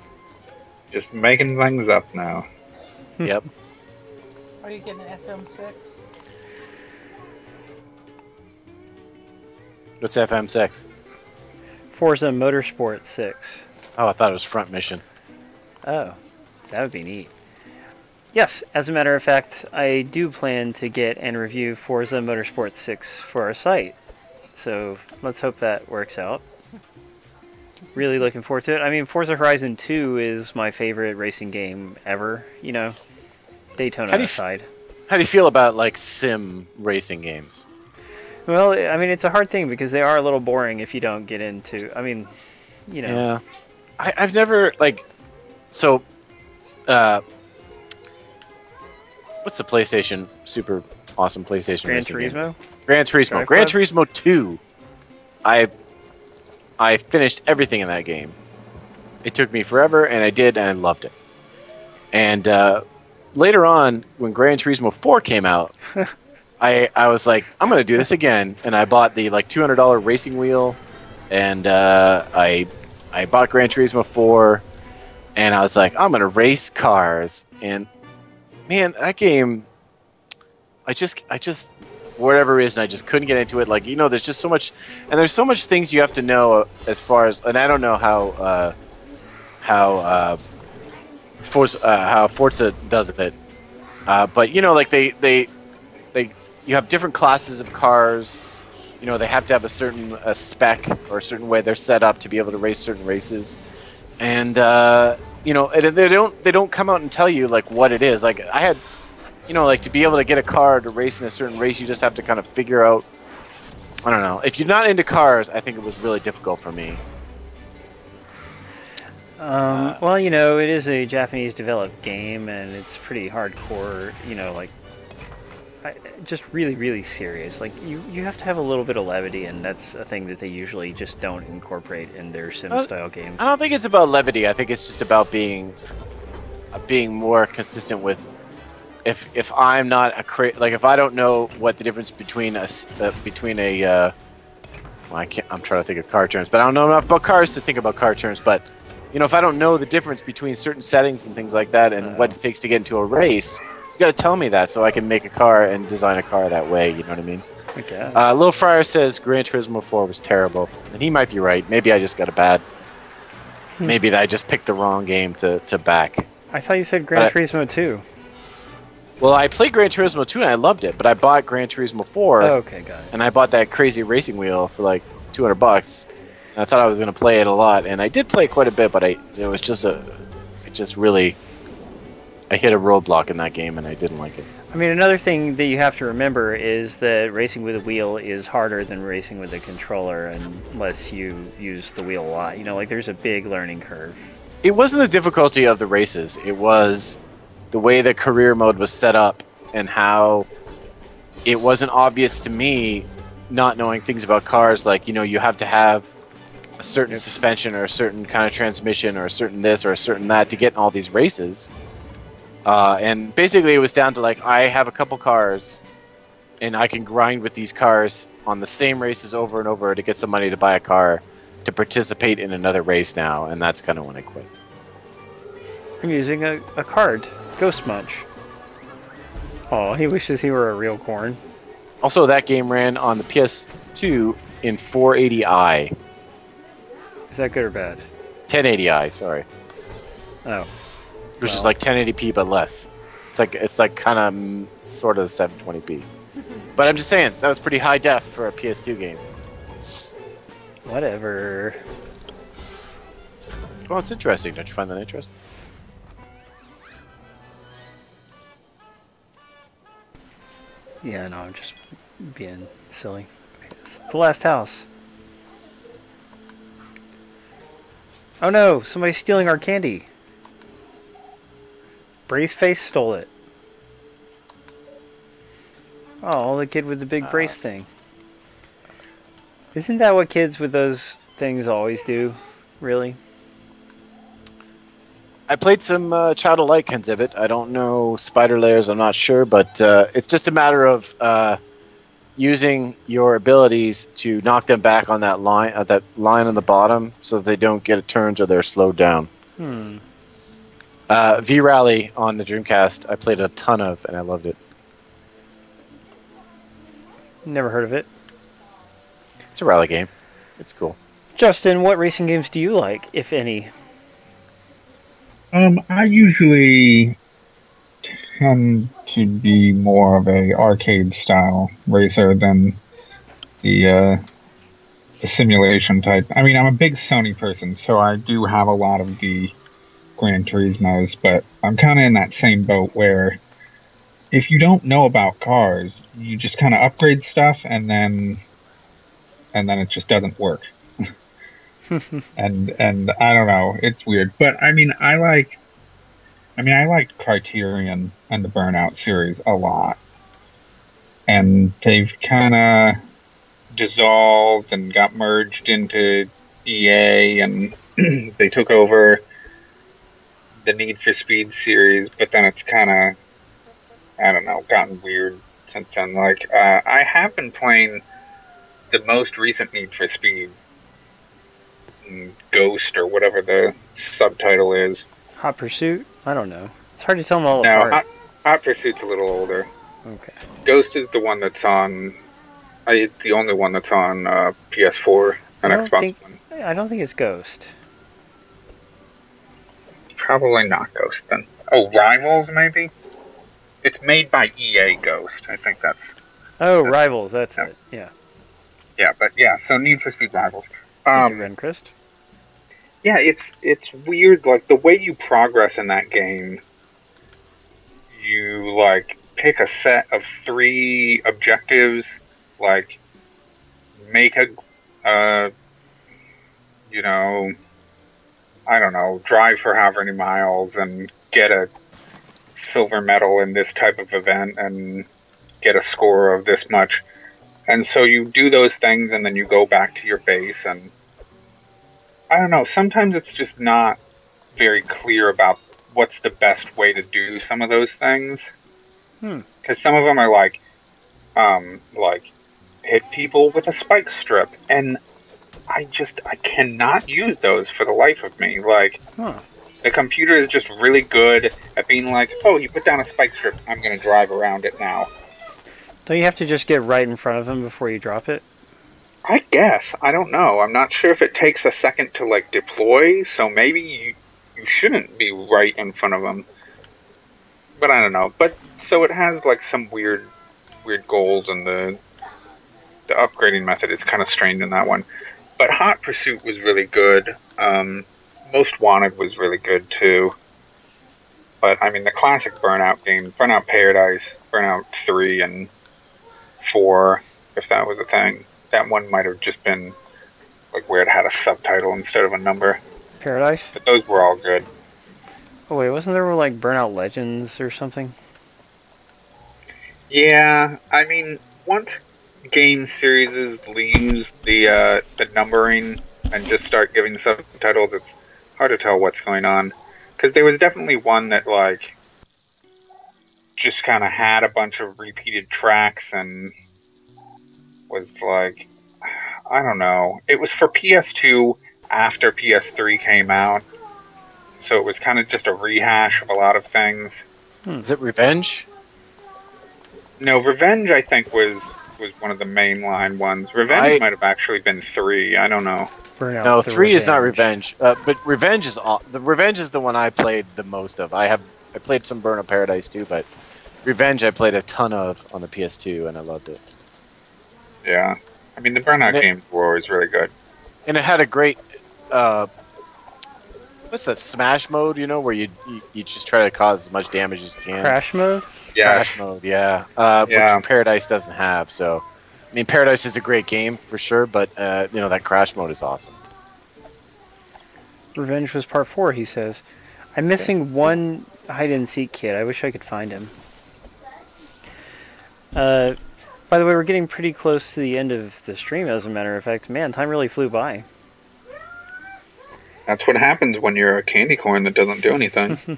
Just making things up now. Yep. Are you getting an FM6? What's FM6? Forza Motorsport 6. Oh, I thought it was Front Mission. Oh, that would be neat. Yes, as a matter of fact, I do plan to get and review Forza Motorsport 6 for our site. So let's hope that works out. Really looking forward to it. I mean, Forza Horizon 2 is my favorite racing game ever, you know. Daytona aside. How do you feel about, like, sim racing games? Well, I mean, it's a hard thing because they are a little boring if you don't get into, I mean, you know. Yeah. I've never, like, so, what's the PlayStation, super awesome PlayStation racing game? Gran Turismo? Gran Turismo 2. I finished everything in that game. It took me forever, and I did, and I loved it. And, later on, when Gran Turismo 4 came out, I was like, I'm going to do this again. And I bought the like $200 racing wheel. And I bought Gran Turismo 4. And I was like, I'm going to race cars. And man, that game, I just for whatever reason, I just couldn't get into it. Like, you know, there's just so much, and there's so much things you have to know as far as, and I don't know how Forza does it, but you know, like you have different classes of cars. You know, they have to have a certain spec or a certain way they're set up to be able to race certain races, and you know, they don't come out and tell you like what it is. Like I had, you know, like to be able to get a car to race in a certain race, you just have to kind of figure out. I don't know. If you're not into cars, I think it was really difficult for me. Well, you know, it is a Japanese-developed game, and it's pretty hardcore, you know, like, just really, really serious. Like, you have to have a little bit of levity, and that's a thing that they usually just don't incorporate in their sim-style games. I don't think it's about levity. I think it's just about being more consistent with, if I'm not like, if I don't know what the difference between I'm trying to think of car terms, but I don't know enough about cars to think about car terms, but you know, if I don't know the difference between certain settings and things like that and what it takes to get into a race, you got to tell me that so I can make a car and design a car that way, you know what I mean? Okay. Lil Fryer says Gran Turismo 4 was terrible, and he might be right. Maybe I just got a bad... Maybe I just picked the wrong game to back. I thought you said Gran Turismo 2. Well, I played Gran Turismo 2 and I loved it, but I bought Gran Turismo 4. Oh, okay, got it. And I bought that crazy racing wheel for like $200. And I thought I was going to play it a lot, and I did play quite a bit, but I hit a roadblock in that game, and I didn't like it. I mean, another thing that you have to remember is that racing with a wheel is harder than racing with a controller unless you use the wheel a lot. You know, like there's a big learning curve. It wasn't the difficulty of the races. It was the way the career mode was set up and how it wasn't obvious to me not knowing things about cars, like, you know, you have to have a certain suspension or a certain kind of transmission or a certain this or a certain that to get in all these races. And basically it was down to like, I have a couple cars and I can grind with these cars on the same races over and over to get some money to buy a car to participate in another race now, and that's kind of when I quit. I'm using a card, Ghost Munch. Oh, he wishes he were a real corn. Also, that game ran on the PS2 in 480i. Is that good or bad? 1080i, sorry. Oh. Which is like 1080p but less. It's like kind of sort of 720p. But I'm just saying, that was pretty high def for a PS2 game. Whatever. Well, it's interesting. Don't you find that interesting? Yeah, no, I'm just being silly. It's the last house. Oh no, somebody's stealing our candy. Braceface stole it. Oh, the kid with the big brace thing. Isn't that what kids with those things always do? Really? I played some Child of Light Exhibit. I don't know Spider Layers, I'm not sure, but it's just a matter of using your abilities to knock them back on that line on the bottom so that they don't get turns or they're slowed down. V-Rally on the Dreamcast, I played a ton of, and I loved it. Never heard of it. It's a rally game. It's cool. Justin, what racing games do you like, if any? I usually tend to be more of a arcade style racer than the simulation type. I mean, I'm a big Sony person, so I do have a lot of the Gran Turismos, but I'm kind of in that same boat where if you don't know about cars, you just kind of upgrade stuff and then it just doesn't work. and I don't know, it's weird. But I mean, I liked Criterion and the Burnout series a lot. And they've kind of dissolved and got merged into EA, and they took over the Need for Speed series, but then it's kind of, I don't know, gotten weird since then. Like, I have been playing the most recent Need for Speed, Ghost, or whatever the subtitle is. Hot Pursuit? I don't know. It's hard to tell them all No, apart. Hot Pursuit's a little older. Okay. Ghost is the one that's on, it's the only one that's on PS4 and Xbox One. I don't think it's Ghost. Probably not Ghost then. Oh, Rivals maybe? It's made by EA Ghost. I think that's... Oh, Rivals, that's it. Yeah. Yeah, but yeah, so Need for Speed Rivals. Thank you, Renchrist. Yeah, it's weird, like, the way you progress in that game, you, like, pick a set of 3 objectives, like, make a, you know, I don't know, drive for however many miles and get a silver medal in this type of event and get a score of this much. And so you do those things and then you go back to your base, and I don't know, sometimes it's just not very clear about what's the best way to do some of those things. Because some of them are like hit people with a spike strip, and I cannot use those for the life of me. Like, the computer is just really good at being like, oh, you put down a spike strip, I'm going to drive around it now. Don't you have to just get right in front of him before you drop it? I guess. I don't know. I'm not sure if it takes a second to, like, deploy, so maybe you shouldn't be right in front of them. But I don't know. But, so it has, like, some weird goals, and the upgrading method is kind of strained in that one. But Hot Pursuit was really good. Most Wanted was really good, too. But, I mean, the classic Burnout game, Burnout Paradise, Burnout 3, and 4, if that was a thing. That one might have just been, like, where it had a subtitle instead of a number. Paradise? But those were all good. Oh wait, wasn't there, like, Burnout Legends or something? Yeah, I mean, once game series leaves the numbering and just start giving subtitles, it's hard to tell what's going on. Because there was definitely one that like just kind of had a bunch of repeated tracks and was like, I don't know. It was for PS2 after PS3 came out, so it was kind of just a rehash of a lot of things. Is it Revenge? No, Revenge I think was one of the mainline ones. Revenge might have actually been 3. I don't know. Burnout No, the 3 is not Revenge. But Revenge is Revenge is the one I played the most of. I played some Burnout Paradise too, but Revenge I played a ton of on the PS2 and I loved it. Yeah, I mean the Burnout games were always really good. And it had a great what's that smash mode? You know, where you just try to cause as much damage as you can. Crash mode. Yeah, Crash mode. Yeah. Yeah. Which Paradise doesn't have. So, I mean, Paradise is a great game for sure, but you know that crash mode is awesome. Revenge was part 4, he says. I'm missing one hide-and-seek kid. I wish I could find him. By the way, we're getting pretty close to the end of the stream, as a matter of fact. Man, time really flew by. That's what happens when you're a candy corn that doesn't do anything.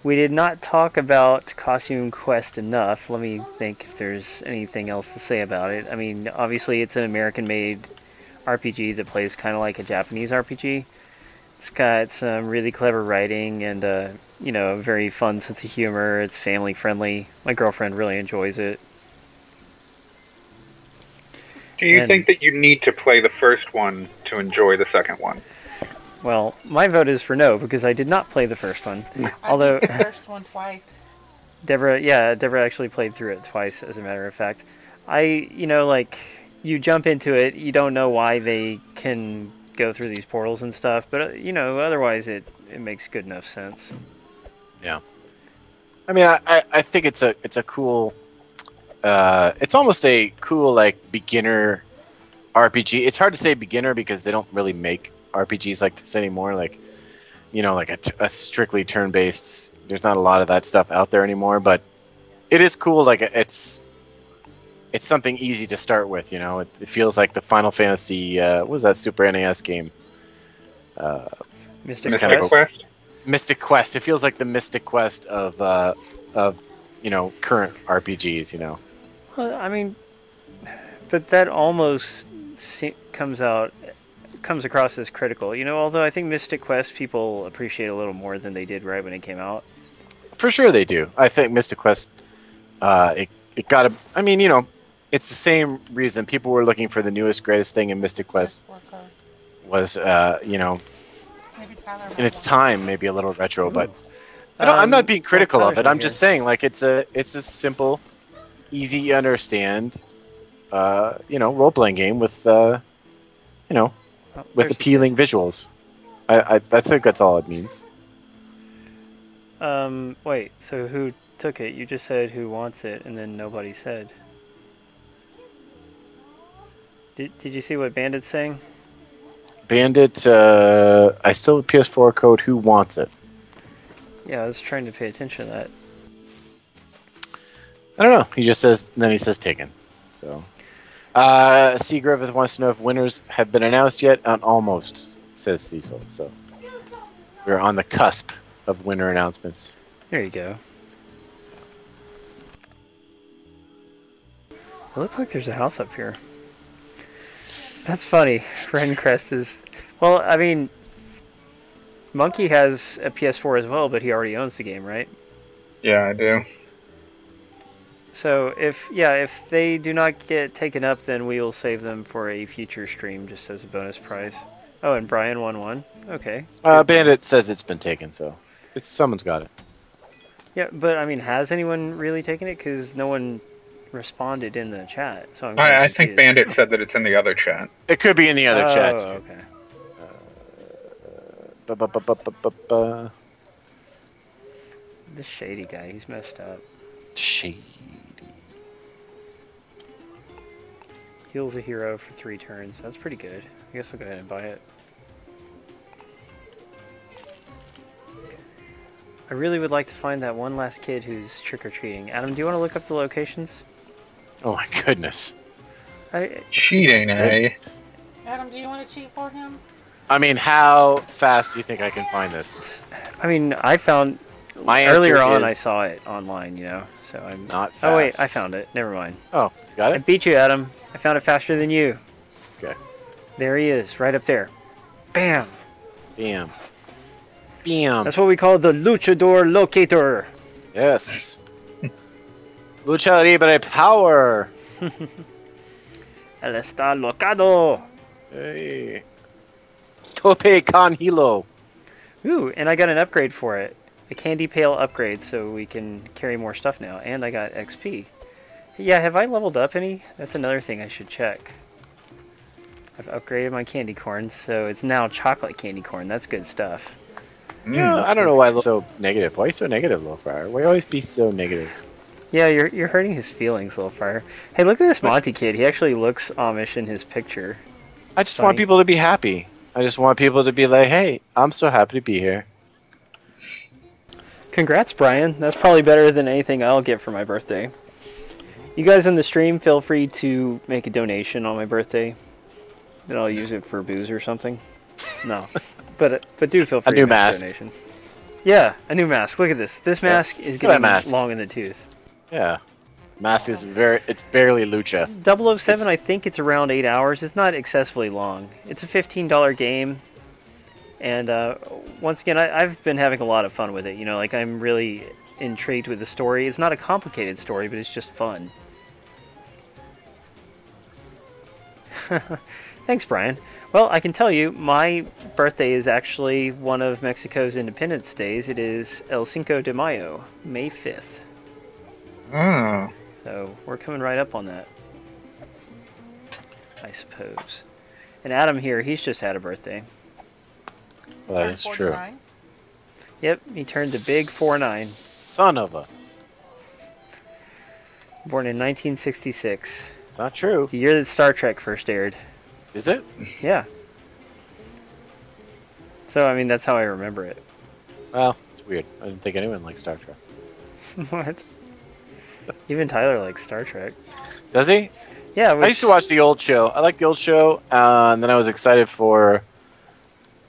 We did not talk about Costume Quest enough. Let me think if there's anything else to say about it. I mean, obviously it's an American-made RPG that plays kind of like a Japanese RPG. It's got some really clever writing and, you know, a very fun sense of humor. It's family-friendly. My girlfriend really enjoys it. Do you think that you need to play the first one to enjoy the second one? Well, my vote is for no, because I did not play the first one. Although I beat the first one twice. Deborah actually played through it twice, as a matter of fact. You know, like, you jump into it, you don't know why they can go through these portals and stuff, but, you know, otherwise it makes good enough sense. Yeah. I mean, I think it's a cool... it's almost a cool, like, beginner RPG. It's hard to say beginner because they don't really make RPGs like this anymore. Like, you know, like a strictly turn-based... There's not a lot of that stuff out there anymore, but it is cool. Like, it's something easy to start with, you know? It feels like the Final Fantasy... what was that Super NES game? Mystic Quest? Mystic Quest. It feels like the Mystic Quest of you know, current RPGs, you know. Well, I mean, but that almost comes across as critical, you know, although I think Mystic Quest people appreciate a little more than they did right when it came out. For sure they do. I think Mystic Quest, it got a... I mean, you know, it's the same reason people were looking for the newest, greatest thing in Mystic Quest was, you know, in its time, maybe a little retro, but I'm not being critical of it. I'm just saying, like, it's a simple, easy to understand, you know, role-playing game with, you know, with appealing visuals. I think that's all it means. Wait, so who took it? You just said who wants it, and then nobody said. Did you see what Bandit's saying? Bandit, I still have PS4 code, who wants it? Yeah, I was trying to pay attention to that. I don't know. He just says, then he says taken. So, C. Griffith wants to know if winners have been announced yet. Almost, says Cecil. So, we're on the cusp of winner announcements. There you go. It looks like there's a house up here. That's funny. Rencrest is... Well, I mean... Monkey has a PS4 as well, but he already owns the game, right? Yeah, I do. So, if they do not get taken up, then we will save them for a future stream, just as a bonus prize. Oh, and Brian won one. Okay. Bandit says it's been taken, so... someone's got it. Yeah, but, I mean, has anyone really taken it? Because no one responded in the chat. So I think Bandit said that it's in the other chat. It could be in the other chat, too. Okay. This shady guy, he's messed up. Shady. Heals a hero for 3 turns. That's pretty good. I guess I'll go ahead and buy it. I really would like to find that one last kid who's trick-or-treating. Adam, do you want to look up the locations? Oh my goodness. Cheating, eh? Adam, do you want to cheat for him? I mean, how fast do you think I can find this? I mean, I found My answer earlier on. I is saw it online, you know. So I'm not fast. Oh wait, I found it. Never mind. Oh, got I it? beat you, Adam. I found it faster than you. Okay. There he is, right up there. Bam. Bam. Bam. That's what we call the luchador locator. Yes. Lucha Libre power. El está locado. Hey. Tope con hilo. Ooh, and I got an upgrade for it. A candy pail upgrade, so we can carry more stuff now. And I got XP. Yeah, have I leveled up any? That's another thing I should check. I've upgraded my candy corn, so it's now chocolate candy corn. That's good stuff. Yeah, I don't know why I'm so negative. Why are you so negative, Lowfire? Why you always be so negative? Yeah, you're hurting his feelings, Lowfire. Hey, look at this Monty kid. He actually looks Amish in his picture. I just want people to be happy. I just want people to be like, hey, I'm so happy to be here. Congrats, Brian. That's probably better than anything I'll get for my birthday. You guys in the stream, feel free to make a donation on my birthday. Then I'll use it for booze or something. No. But do feel free A new to make mask. a donation. Yeah, a new mask. Look at this. This mask is getting long in the tooth. Yeah. Mask is it's barely lucha. 007, I think it's around 8 hours. It's not excessively long. It's a $15 game. And once again, I've been having a lot of fun with it. You know, like I'm really intrigued with the story. It's not a complicated story, but it's just fun. Thanks, Brian. Well, I can tell you, my birthday is actually one of Mexico's Independence Days. It is El Cinco de Mayo, May 5th. Oh. So we're coming right up on that, I suppose. And Adam here, he's just had a birthday. Well, that is true. 49? Yep, he turned the big 4-9. Son of a. Born in 1966. It's not true. The year that Star Trek first aired. Is it? Yeah. So, I mean, that's how I remember it. Well, it's weird. I didn't think anyone liked Star Trek. What? Even Tyler likes Star Trek. Does he? Yeah. I used to watch the old show. I liked the old show, and then I was excited for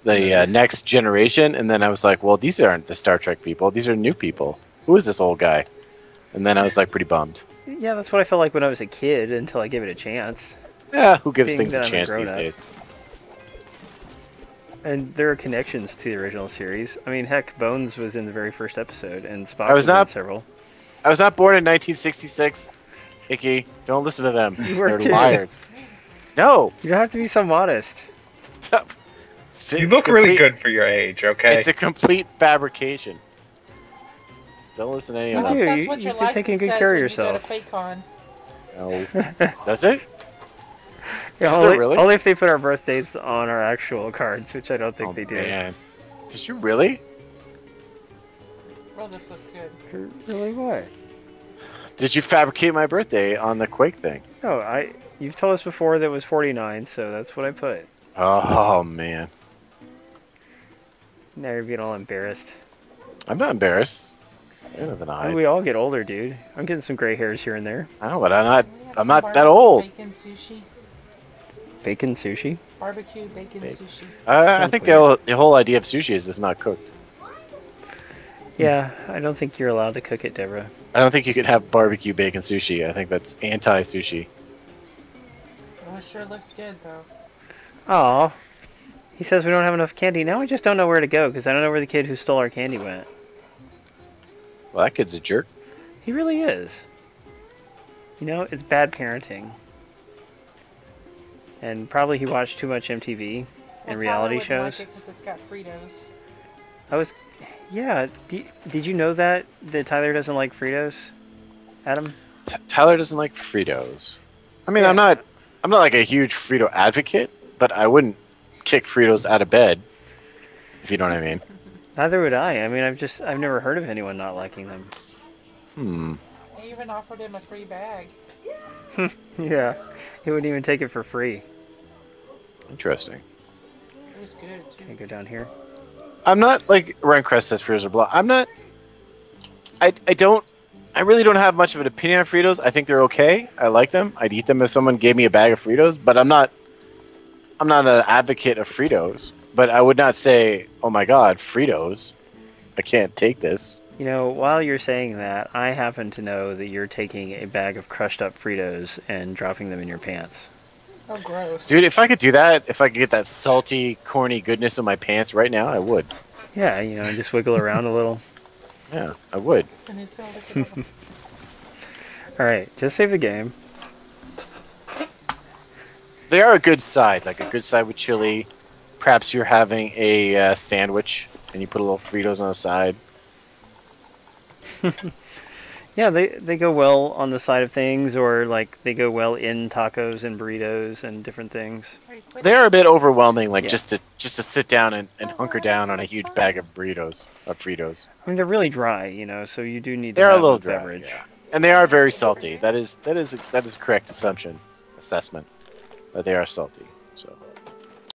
the next generation, and then I was like, well, these aren't the Star Trek people. These are new people. Who is this old guy? And then I was like pretty bummed. Yeah, that's what I felt like when I was a kid until I gave it a chance. Yeah, who gives Being things a that I'm a chance these grown-up. days? And there are connections to the original series. I mean, heck, Bones was in the very first episode, and Spock I was in not- several. I was not born in 1966. Icky, don't listen to them. You were They're too. liars. No. You don't have to be so modest. You look really good for your age, okay? It's a complete fabrication. Don't listen to any I of hope do. them. that's You- what your you've been taking license good says care of when yourself. you go to FakeCon. No. Does it? Yeah, Is it really? only if they put our birthdays on our actual cards, which I don't think they do. Man. Did you really? Oh, this looks good. Really, what? Did you fabricate my birthday on the Quake thing? No, you've told us before that it was 49, so that's what I put. Oh, man. Now you're being all embarrassed. I'm not embarrassed. I know that I. We all get older, dude. I'm getting some gray hairs here and there. I know, but I'm Some not that barbecue old. Bacon sushi. Bacon sushi? Barbecue bacon sushi. I think the whole idea of sushi is it's not cooked. Yeah, I don't think you're allowed to cook it, Deborah. I don't think you could have barbecue bacon sushi. I think that's anti-sushi. Oh, it sure looks good though. Aw. He says we don't have enough candy. Now I just don't know where to go, because I don't know where the kid who stole our candy went. Well, that kid's a jerk. He really is. You know, it's bad parenting. And probably he watched too much MTV and reality shows. Like it 'cause it's got Fritos. Yeah, did you know that Tyler doesn't like Fritos? Adam? Tyler doesn't like Fritos. I mean, Yeah. I'm not like a huge Frito advocate, but I wouldn't kick Fritos out of bed, if you know what I mean. Neither would I. I mean, I've never heard of anyone not liking them. I even offered him a free bag. Yeah, he wouldn't even take it for free. Interesting. It was good too. Can I go down here? I'm not like Ryan Crest says Fritos are blah. I'm not. I don't. I really don't have much of an opinion on Fritos. I think they're okay. I like them. I'd eat them if someone gave me a bag of Fritos, but I'm not an advocate of Fritos. But I would not say, oh my god, Fritos. I can't take this. You know, while you're saying that, I happen to know that you're taking a bag of crushed up Fritos and dropping them in your pants. Oh, gross. Dude, if I could do that, if I could get that salty, corny goodness in my pants right now, I would. Yeah, you know, just wiggle around a little. Yeah, I would. And he's gonna lick it up. Alright, just save the game. They are a good side, like a good side with chili. Perhaps you're having a sandwich and you put a little Fritos on the side. Yeah, they go well on the side of things, or like they go well in tacos and burritos and different things. They are a bit overwhelming, like Yeah. just to sit down and hunker down on a huge bag of burritos, of Fritos. I mean, they're really dry, you know, so you do need to They're a have little a dry, beverage. yeah. And they are very salty. That is a correct assessment. That they are salty. So.